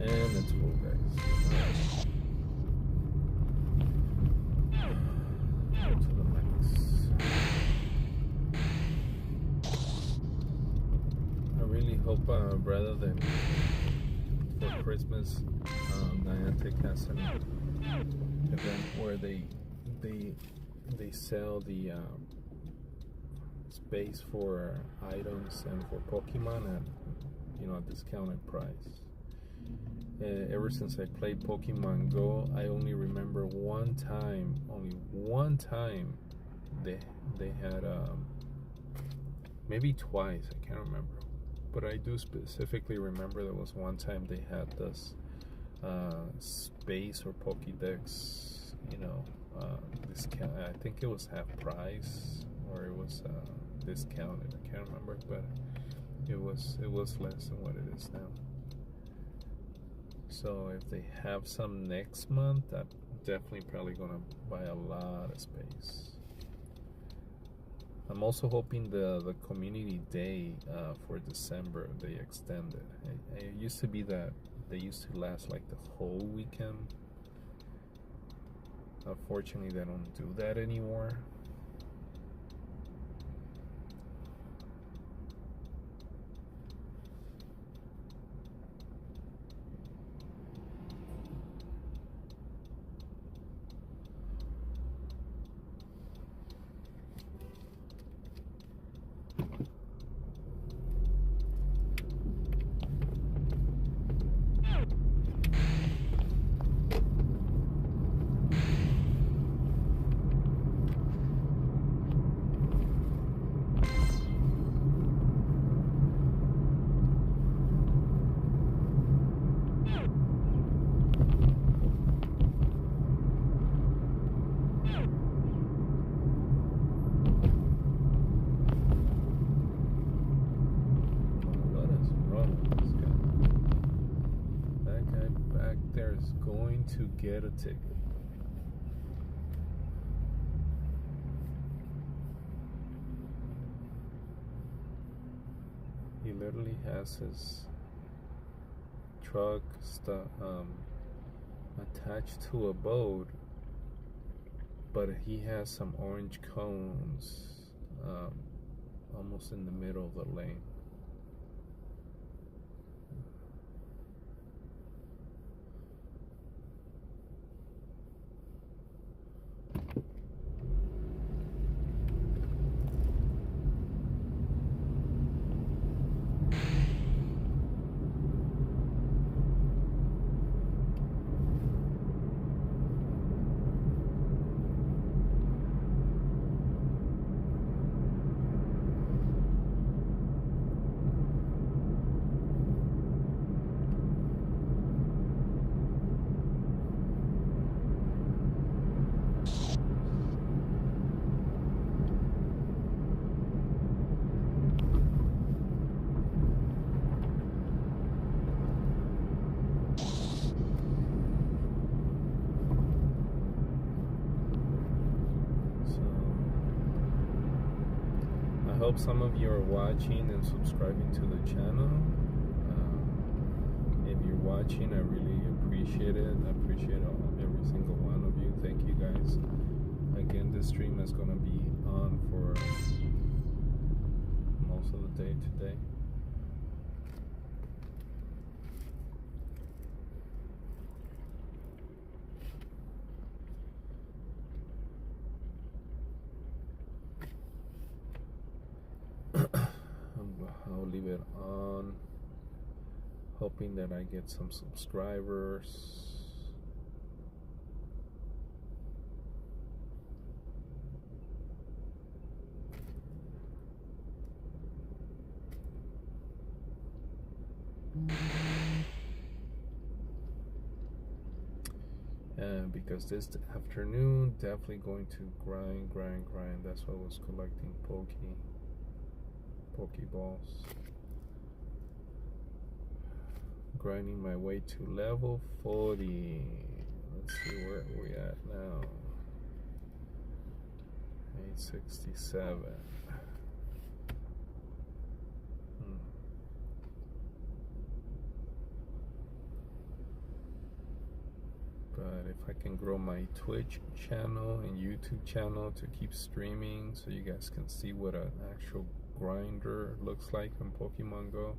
And it's full, guys. Go to the max. I really hope rather than for Christmas, Niantic has an event where they sell the space for items and for Pokemon at a discounted price. Ever since I played Pokemon Go, I only remember only one time they had maybe twice, I can't remember, but I do specifically remember there was one time they had this space or Pokédex, discount. I think it was half price or it was discounted. I can't remember, but it was less than what it is now. So if they have some next month, I'm definitely probably gonna buy a lot of space. I'm also hoping the community day for December they extended. It used to be that they used to last like the whole weekend. Unfortunately, they don't do that anymore. going to get a ticket. He literally has his truck attached to a boat, but he has some orange cones almost in the middle of the lane. I hope some of you are watching and subscribing to the channel. If you're watching, I really appreciate it. I appreciate every single one of you. Thank you guys. Again, this stream is going to be on for most of the day today. I'll leave it on, hoping that I get some subscribers. And because this afternoon, definitely going to grind. That's why I was collecting Pokeballs. Grinding my way to level 40. Let's see where we at now. 867. But if I can grow my Twitch channel and YouTube channel to keep streaming so you guys can see what an actual grinder looks like in Pokemon Go.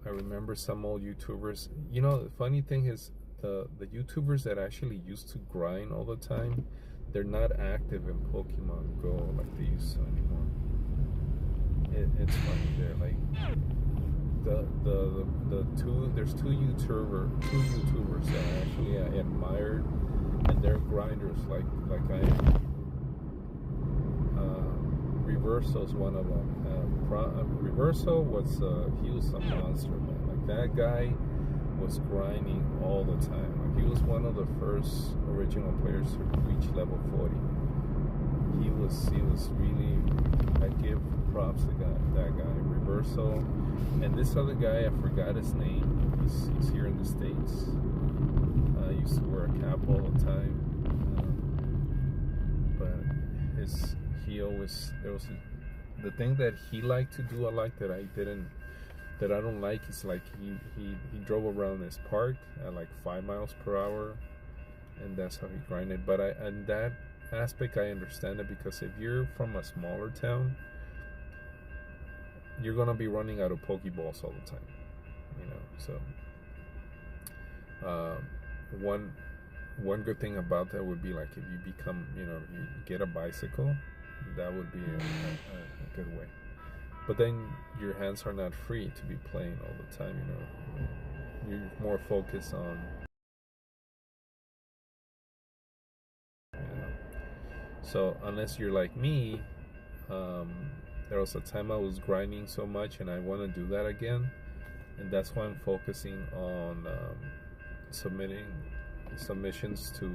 I remember some old YouTubers, you know, the funny thing is the YouTubers that actually used to grind all the time, they're not active in Pokemon Go like they used to anymore. It's funny, they're like there's two YouTubers that actually I admired, and they're grinders like I am. Reverso's one of them. Reverso was he was a monster, man. Like that guy was grinding all the time. Like he was one of the first original players to reach level 40. He was really. I give props to that guy, Reverso, and this other guy I forgot his name. He's here in the States. Used to wear a cap all the time, but the thing that he liked to do, I like that I don't like, is like he drove around his park at like 5 miles per hour, and that's how he grinded. But in that aspect I understand it, because if you're from a smaller town, you're gonna be running out of Pokeballs all the time, you know. So one good thing about that would be like if you become, you know, you get a bicycle, that would be a good way. But then your hands are not free to be playing all the time, you know. You're more focused on, you know. So unless you're like me, there was a time I was grinding so much and I want to do that again, and that's why I'm focusing on submitting submissions to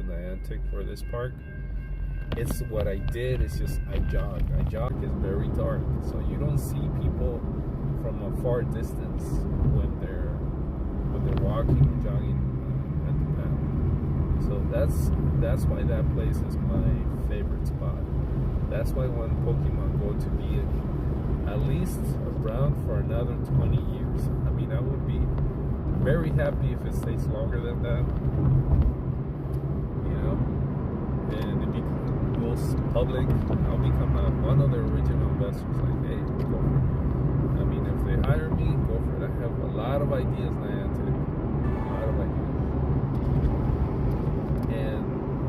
Niantic for this park. It's what I did is just I jog. Is very dark, so you don't see people from a far distance when they're walking or jogging. So that's why that place is my favorite spot. That's why when Pokemon go to be at least around for another 20 years. I mean, I would be very happy if it stays longer than that. You know, and it goes public. I'll become one of the original investors. Like, hey, go for it. I mean, if they hire me, go for it. I have a lot of ideas, Niantic. A lot of ideas.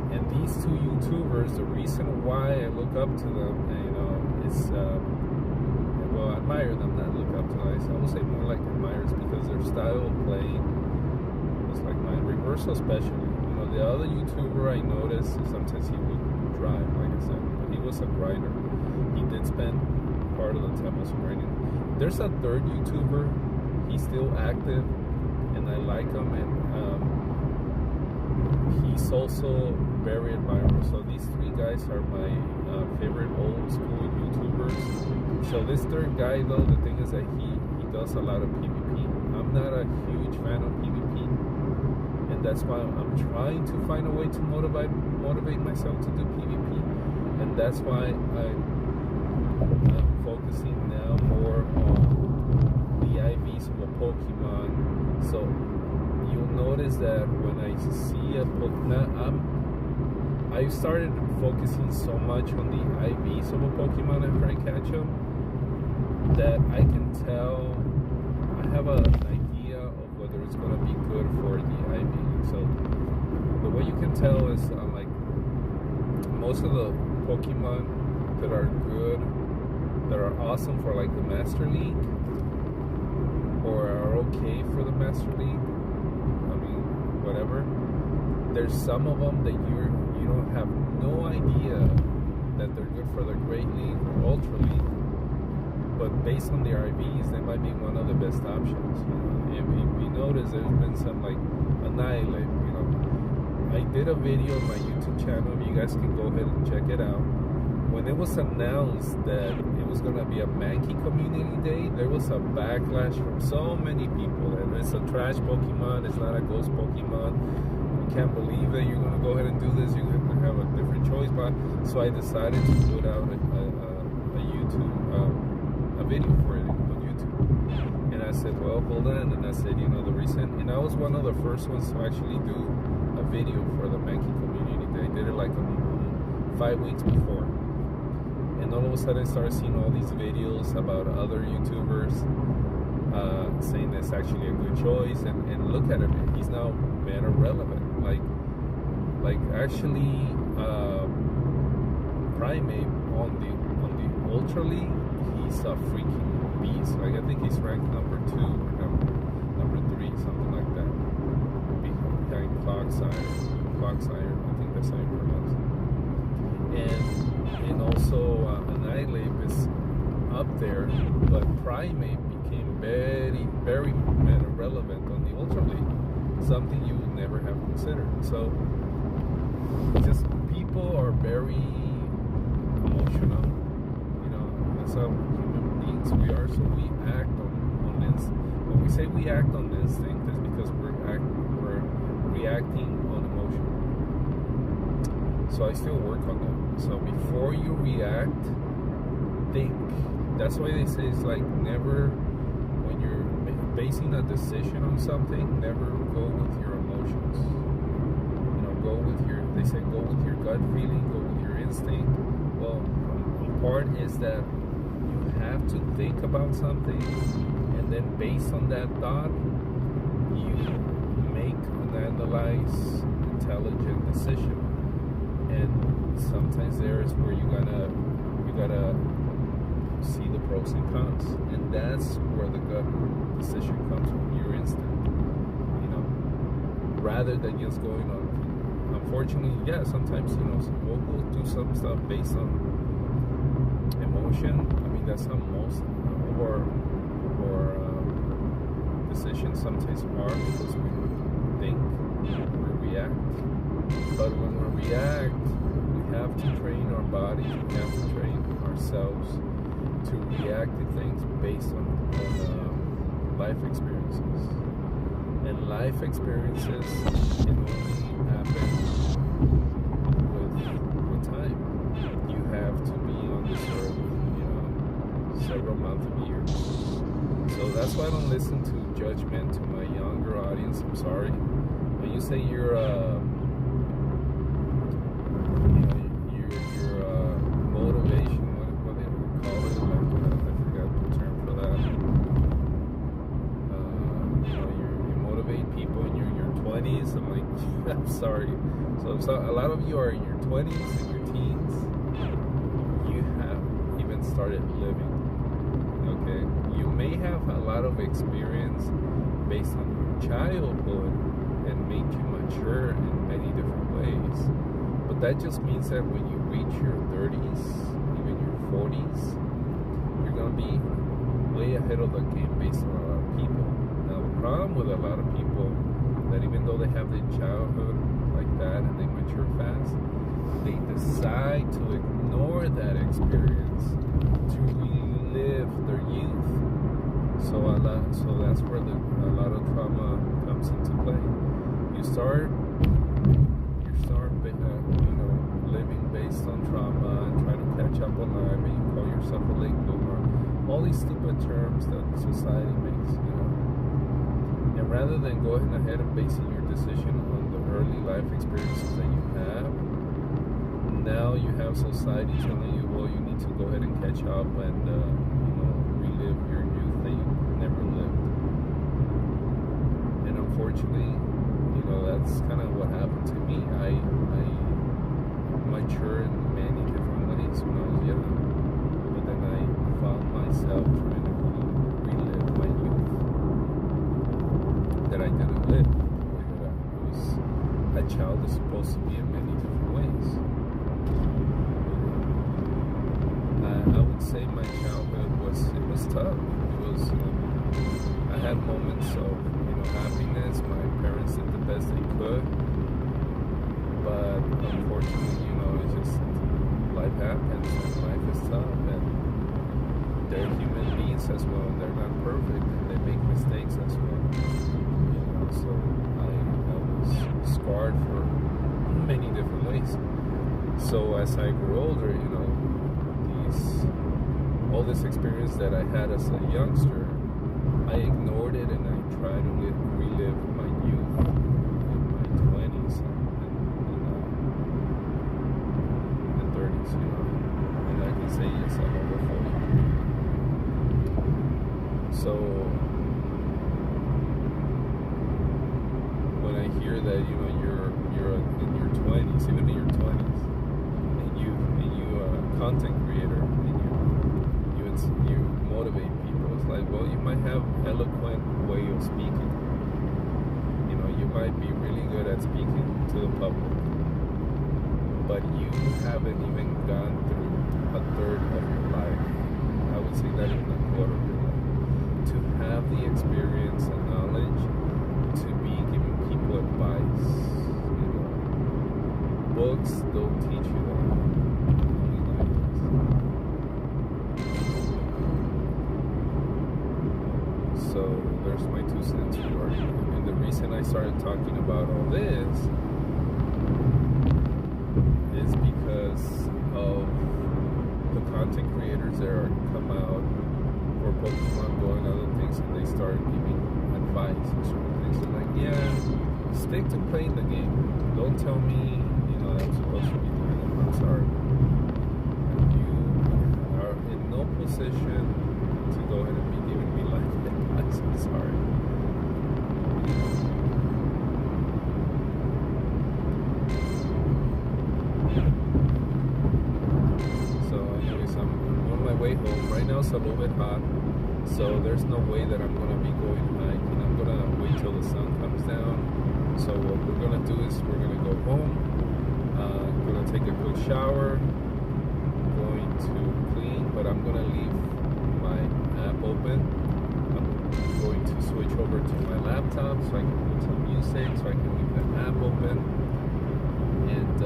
And these two YouTubers, the reason why I look up to them, you know, is well, I admire them, not look up to them. I would say more like admire, because their style of playing is like mine. Reversal especially. You know, the other YouTuber I noticed, sometimes he would drive, like I said, but he was a grinder. He did spend part of the time also grinding. There's a third YouTuber. He's still active, and I like him, and he's also very admirable. So these three guys are my favorite old school YouTubers. So this third guy, though, the thing is that he does a lot of PvP. I'm not a huge fan of PvP, and that's why I'm trying to find a way to motivate myself to do PvP, and that's why I'm focusing now more on the IVs of a Pokemon. So you'll notice that when I see a Pokemon, I started focusing so much on the IVs of a Pokemon after I catch them that I can tell, I have an idea of whether it's going to be good for the IV. So the way you can tell is like most of the Pokemon that are good, that are awesome for like the Master League, or are okay for the Master League, I mean, whatever, there's some of them that you don't have no idea that they're good for the Great League or Ultra League, but based on their IVs, they might be one of the best options. You know, and we notice there's been some like Annihilate. You know, I did a video on my YouTube channel. You guys can go ahead and check it out. When it was announced that it was gonna be a Mankey Community Day, there was a backlash from so many people. And it's a trash Pokemon. It's not a ghost Pokemon. Can't believe that you're going to go ahead and do this. You're going to have a different choice. But so I decided to put out a YouTube a video for it on YouTube. And I said, well, hold on. And I said, you know, the reason, and I was one of the first ones to actually do a video for the Mankey Community Day. I did it like 5 weeks before. And all of a sudden I started seeing all these videos about other YouTubers saying that's actually a good choice, and look at him, he's now meta relevant. Like actually, Primate on the Ultra League, he's a freaking beast. Like I think he's ranked number 2 or number 3, something like that, behind Clocksire. I think that's how you pronounce it. And also Annihilate is up there, but Primate became very, very meta relevant on the Ultra League, something you would never have considered. So just people are very emotional, you know, that's how human beings we are. So we act on this. When we say we act on instinct, it's because we're reacting on emotion. So I still work on that. So before you react, think. That's why they say it's like never, when you're basing a decision on something, never go with your emotions. You know, they say go with your gut feeling, go with your instinct. Well, part is that you have to think about something, and then based on that thought, you make an analyze, intelligent decision. And sometimes there is where you gotta see the pros and cons, and that's where the gut decision comes from, your instinct, you know, rather than just going on. Unfortunately, yeah, sometimes, you know, we'll do some stuff based on emotion. I mean, that's how most of our decisions sometimes are, because we think, we react. But when we react, we have to train our bodies, we have to train ourselves to react to things based on life experiences. And life experiences can only happen with time. You have to be on this earth, several months of years. So that's why I don't listen to judgment to my younger audience. I'm sorry. When you say you're motivation, what do they call it? I forgot the term for that. You motivate people in your 20s. I'm like, I'm sorry. So a lot of you are in your 20s and your teens. You have even started living. Okay, you may have a lot of experience based on your childhood and made you mature in many different ways. But that just means that when you reach your 30s, even your 40s, you're going to be way ahead of the game based on a lot of people. Now, the problem with a lot of people that even though they have their childhood like that and they mature fast, they decide to ignore that experience to relive their youth. So that's where a lot of trauma comes into play. You start living based on trauma and trying to catch up on life, and you call yourself a late bloomer. All these stupid terms that society makes, And rather than going ahead and basing your decision on the early life experiences that you have, now you have society telling you, well, you need to go ahead and catch up and relive your youth that you never lived. And unfortunately, that's kind of what happened to me. I matured in many different ways when I was young, but then I found myself trying to relive my youth that I didn't live. A child is supposed to be in many different ways. I would say my childhood was tough. It was I had moments of happiness. My parents did the best they could, but unfortunately, it's just life happens and life is tough, and they're human beings as well. And they're not perfect and they make mistakes as well. So I was scarred for many different ways. So as I grew older, all this experience that I had as a youngster, I ignored it and I tried to relive my youth in my 20s and 30s, and I can say yes, I'm over 40. So when I hear that you're in your 20s, even in your 20s, and you content creator, and you motivate people, it's like, well, you might have eloquent way of speaking. You might be really good at speaking to the public, but you haven't even gone through a third of your life. I would say not even a quarter of your life to have the experience and knowledge to be giving people advice. Books don't teach you that. Only life does. So there's my 2 cents regarding it. And the reason I started talking about all this is because of the content creators that are come out for Pokemon Go and other things, and they start giving advice and certain things. They're like, yeah, stick to playing the game. Don't tell me, that I'm supposed to be doing it. I'm sorry. You are in no position to go ahead and be giving me life advice. I'm sorry. So anyways, I'm on my way home. Right now it's a little bit hot, so there's no way that I'm going to be going hiking. I'm going to wait till the sun comes down. So what we're going to do is we're going to go home. I'm going to take a quick shower. I'm going to clean, but I'm going to leave my app open. I'm going to switch over to my laptop so I can put some music, so I can leave the app open, and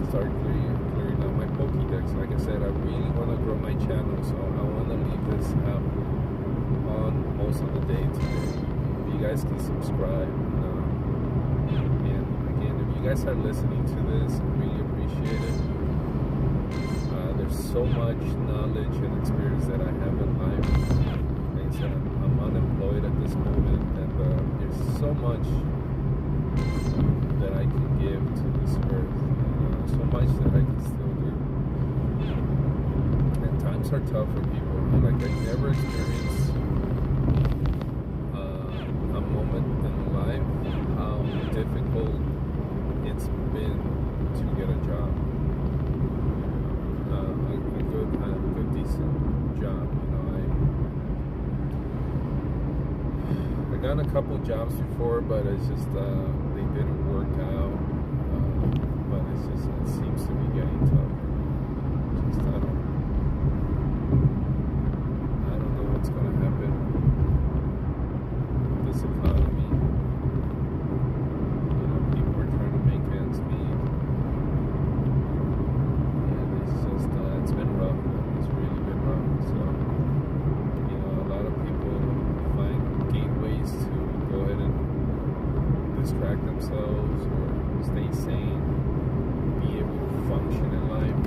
start clearing out my Pokédex. Like I said, I really want to grow my channel, so I want to leave this app on most of the day today. If you guys can subscribe. And again, if you guys are listening to this, I really appreciate it. There's so much knowledge and experience that I have in life. Like I said, I'm unemployed at this moment, and there's so much that I can give to this earth. So much that I can still do. And times are tough for people. Like I never experienced a moment in life how difficult it's been to get a job. A good decent job. I got a couple jobs before, but it's just they didn't work out. But it seems to be getting tough. I don't know what's gonna happen with this economy. People are trying to make ends meet, and it's just it's been rough. It's really been rough. So a lot of people find gateways to go ahead and distract themselves or stay sane, be able to function in life.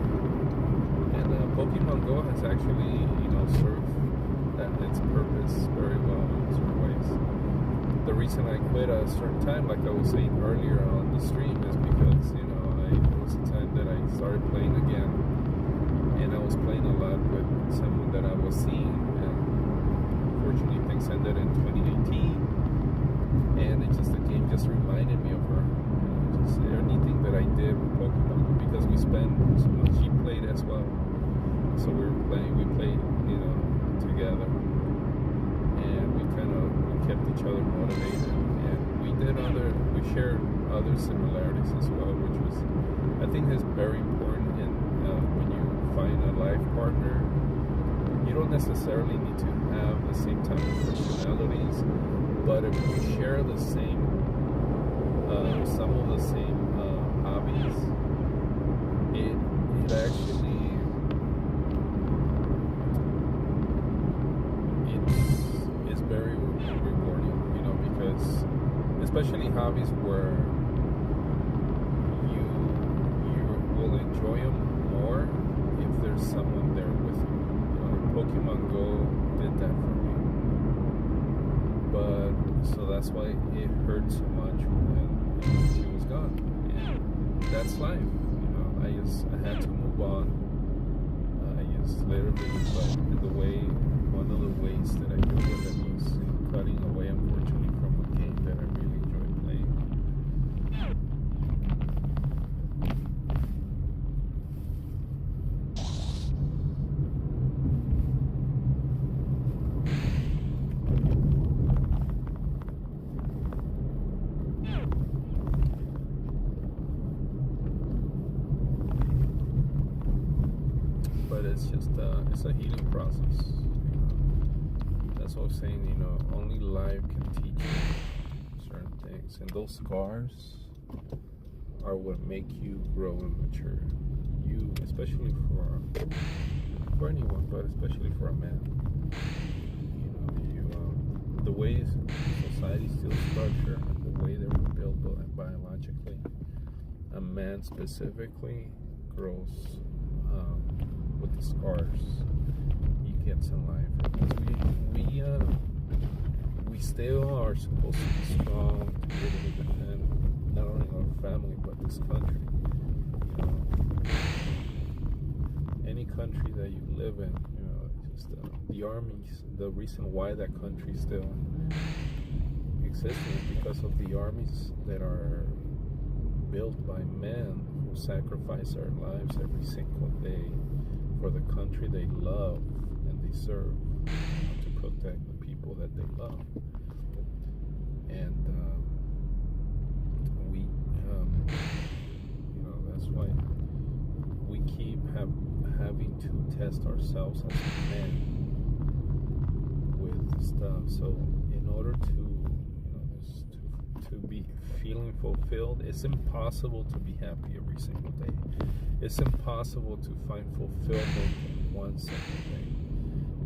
And Pokemon Go has actually, served its purpose very well in certain ways. The reason I quit at a certain time, like I was saying earlier on the stream, is because, it was a time that I started playing again, and I was playing a lot with someone that I was seeing, and unfortunately things ended in 2018, and the game just reminded me of her. Just anything that I did with Pokemon, because we spent so much, she played as well. So we played, together, and we kept each other motivated, and we shared other similarities as well, which was, I think, is very important. And when you find a life partner, you don't necessarily need to have the same type of personalities, but if you share the same, some of the same hobbies, it actually it's very rewarding, because especially hobbies where you will enjoy them more if there's someone there with you. Pokemon Go did that for me, but so that's why it hurt so much when she was gone, and that's life. I had to move on. Literally, but one of the ways that I deal with it was cutting away, unfortunately, from a game that I really enjoyed playing. But it's just it's a healing process. That's what I'm saying. Only life can teach you certain things, and those scars are what make you grow and mature. You, especially for anyone, but especially for a man. The ways society still structured, the way they were built biologically, a man specifically grows with the scars he gets in life, because we still are supposed to be strong to be able to defend not only our family but this country. Any country that you live in, just the armies. The reason why that country still exists is because of the armies that are built by men who sacrifice their lives every single day for the country they love and they serve, to protect the people that they love. And that's why we keep having to test ourselves as men with stuff. So in order to be feeling fulfilled, it's impossible to be happy every single day. It's impossible to find fulfillment in one single day.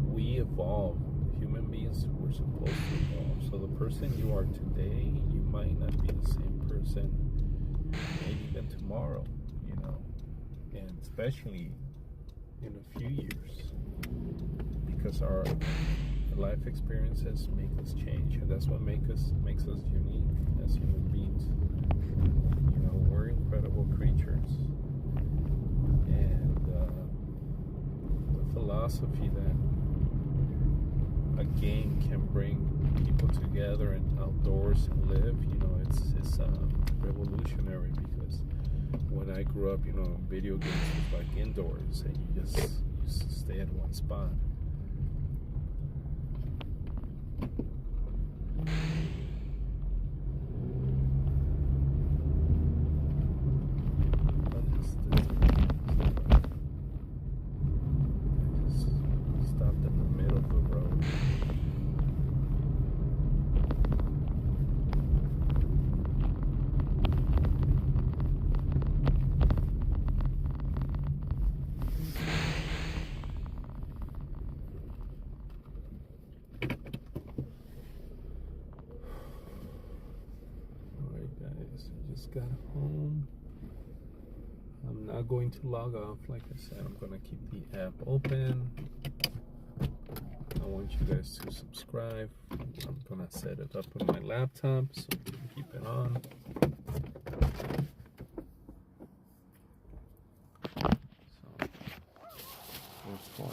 We evolve. human beings were supposed to evolve. So the person you are today, you might not be the same person maybe even tomorrow, you know, and especially in a few years, because our life experiences make us change, and that's what makes us unique as human beings. You know, we're incredible creatures, and the philosophy that a game can bring people together and outdoors and live, you know, it's revolutionary, because when I grew up, you know, video games was like indoors and you just stay at one spot. Got home. I'm not going to log off. Like I said, I'm gonna keep the app open. I want you guys to subscribe. I'm gonna set it up on my laptop so we can keep it on. So let's go.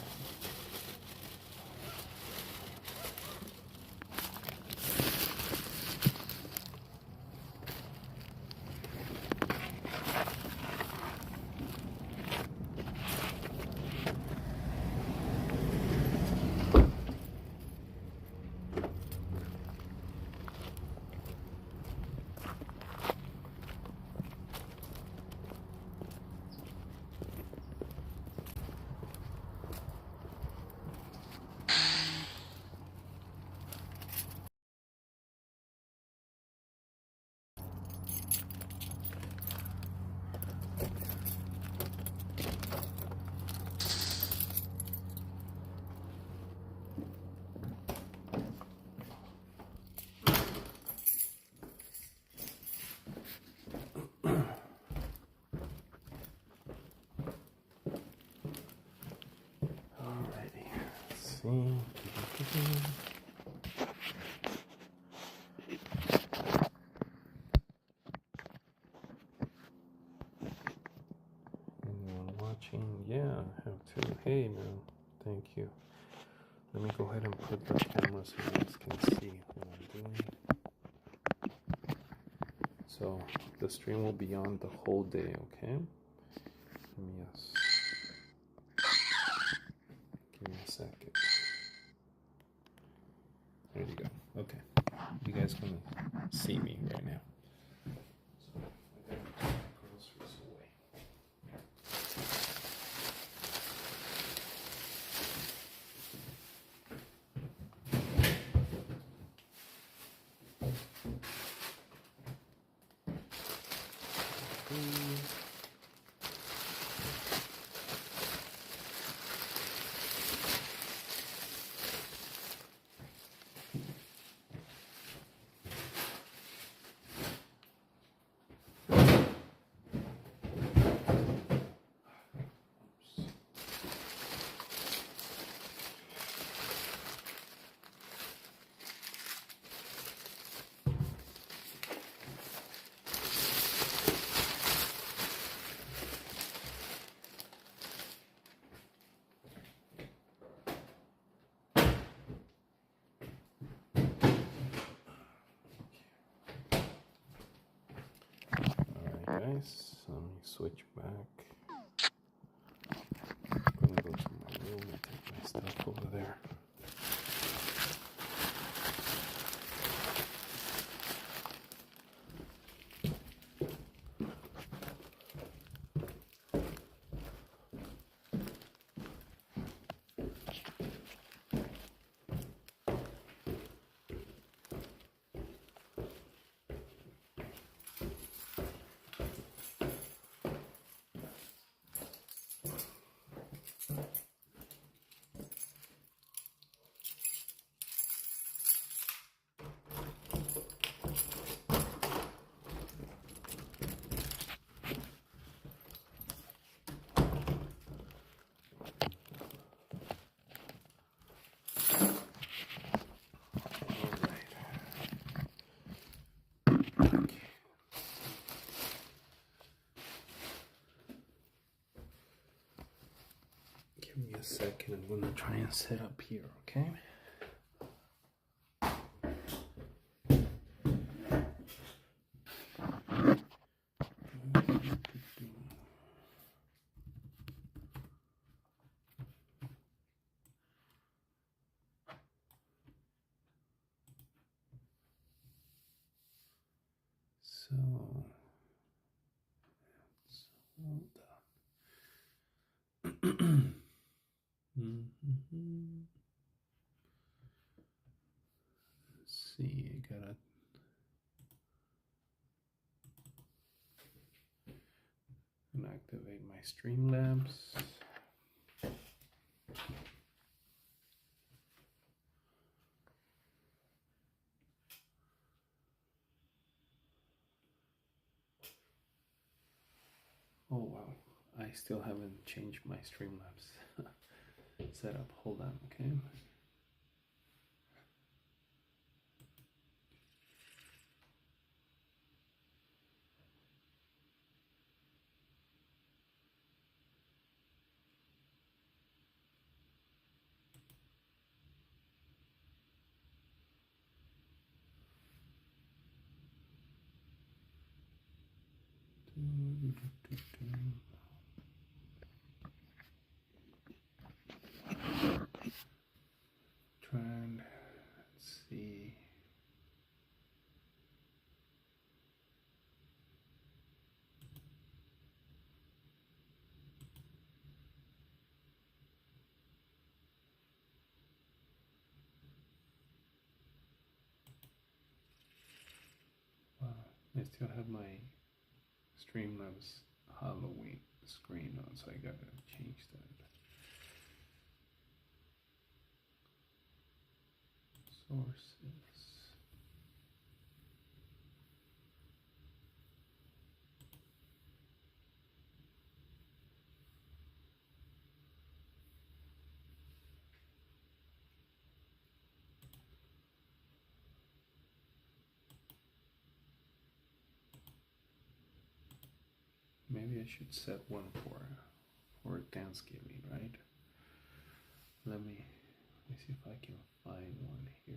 See. And you're watching, yeah, I have to. Hey, man, thank you. Let me go ahead and put the camera so you guys can see what I'm doing. So the stream will be on the whole day, okay? Yes. Give me a second. There you go. Okay. You guys can see me right now. So I gotta put my groceries away. Guys, let me switch back. I'm gonna go to my room and take my stuff over there. Give me a second. I'm gonna try and set up here, okay? So, hold on. Let's see, I gotta activate my Streamlabs. Oh wow, I still haven't changed my Streamlabs setup. Hold on, okay? Trend, let's see. Wow, I still have my Streamlabs Halloween screen on, so I gotta change that. Sources. Maybe I should set one for Thanksgiving, right? Let me see if I can find one here.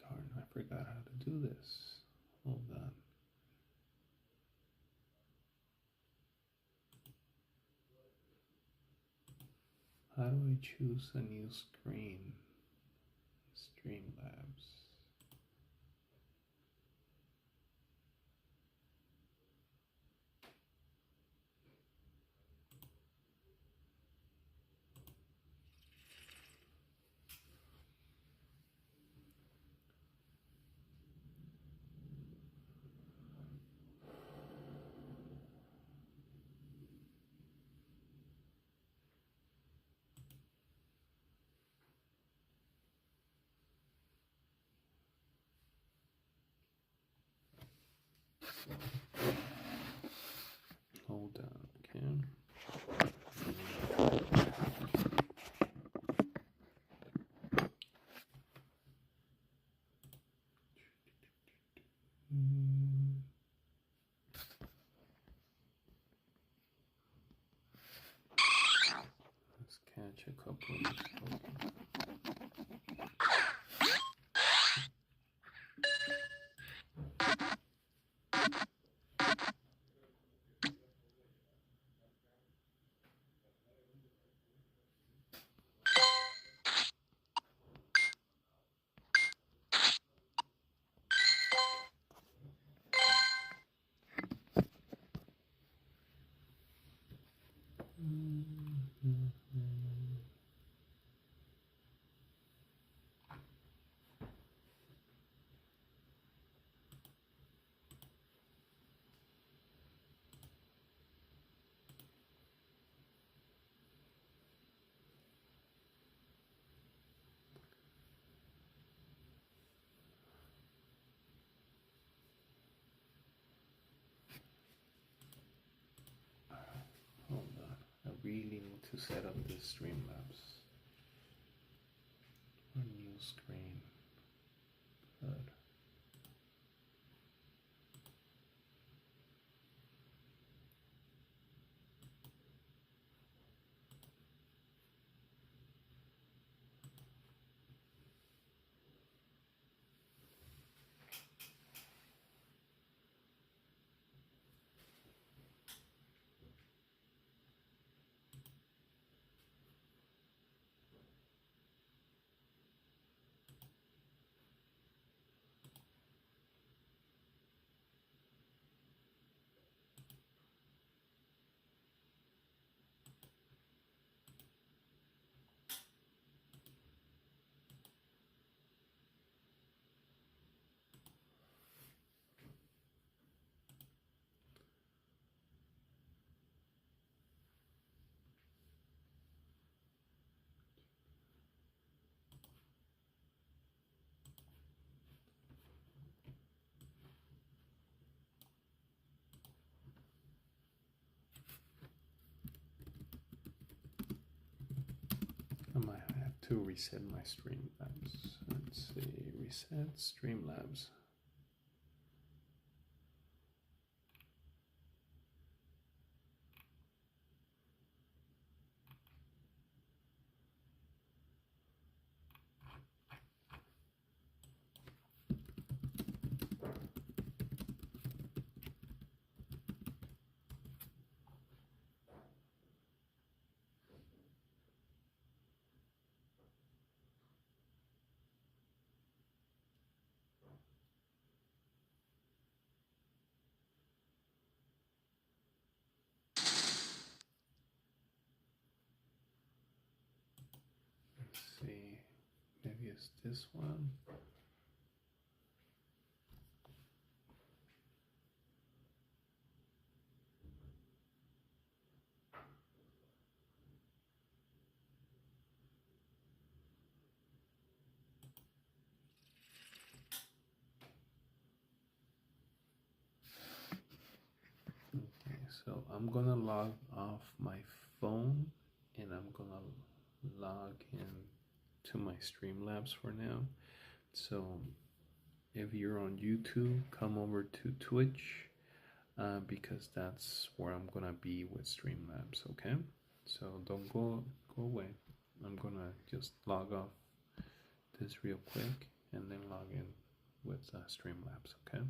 Darn, I forgot how to do this. Hold on. How do I choose a new screen? Streamlabs. Hold on, okay. Let's catch a couple of these. to set up this Streamlabs. Or new screen. Good. I might have to reset my Streamlabs. Let's see, reset Streamlabs. Let's see, maybe it's this one. Okay, so I'm gonna log off my phone and I'm gonna log in to my Streamlabs for now. So if you're on YouTube, come over to Twitch because that's where I'm gonna be with Streamlabs. Okay, so don't go away. I'm gonna just log off this real quick and then log in with Streamlabs. Okay.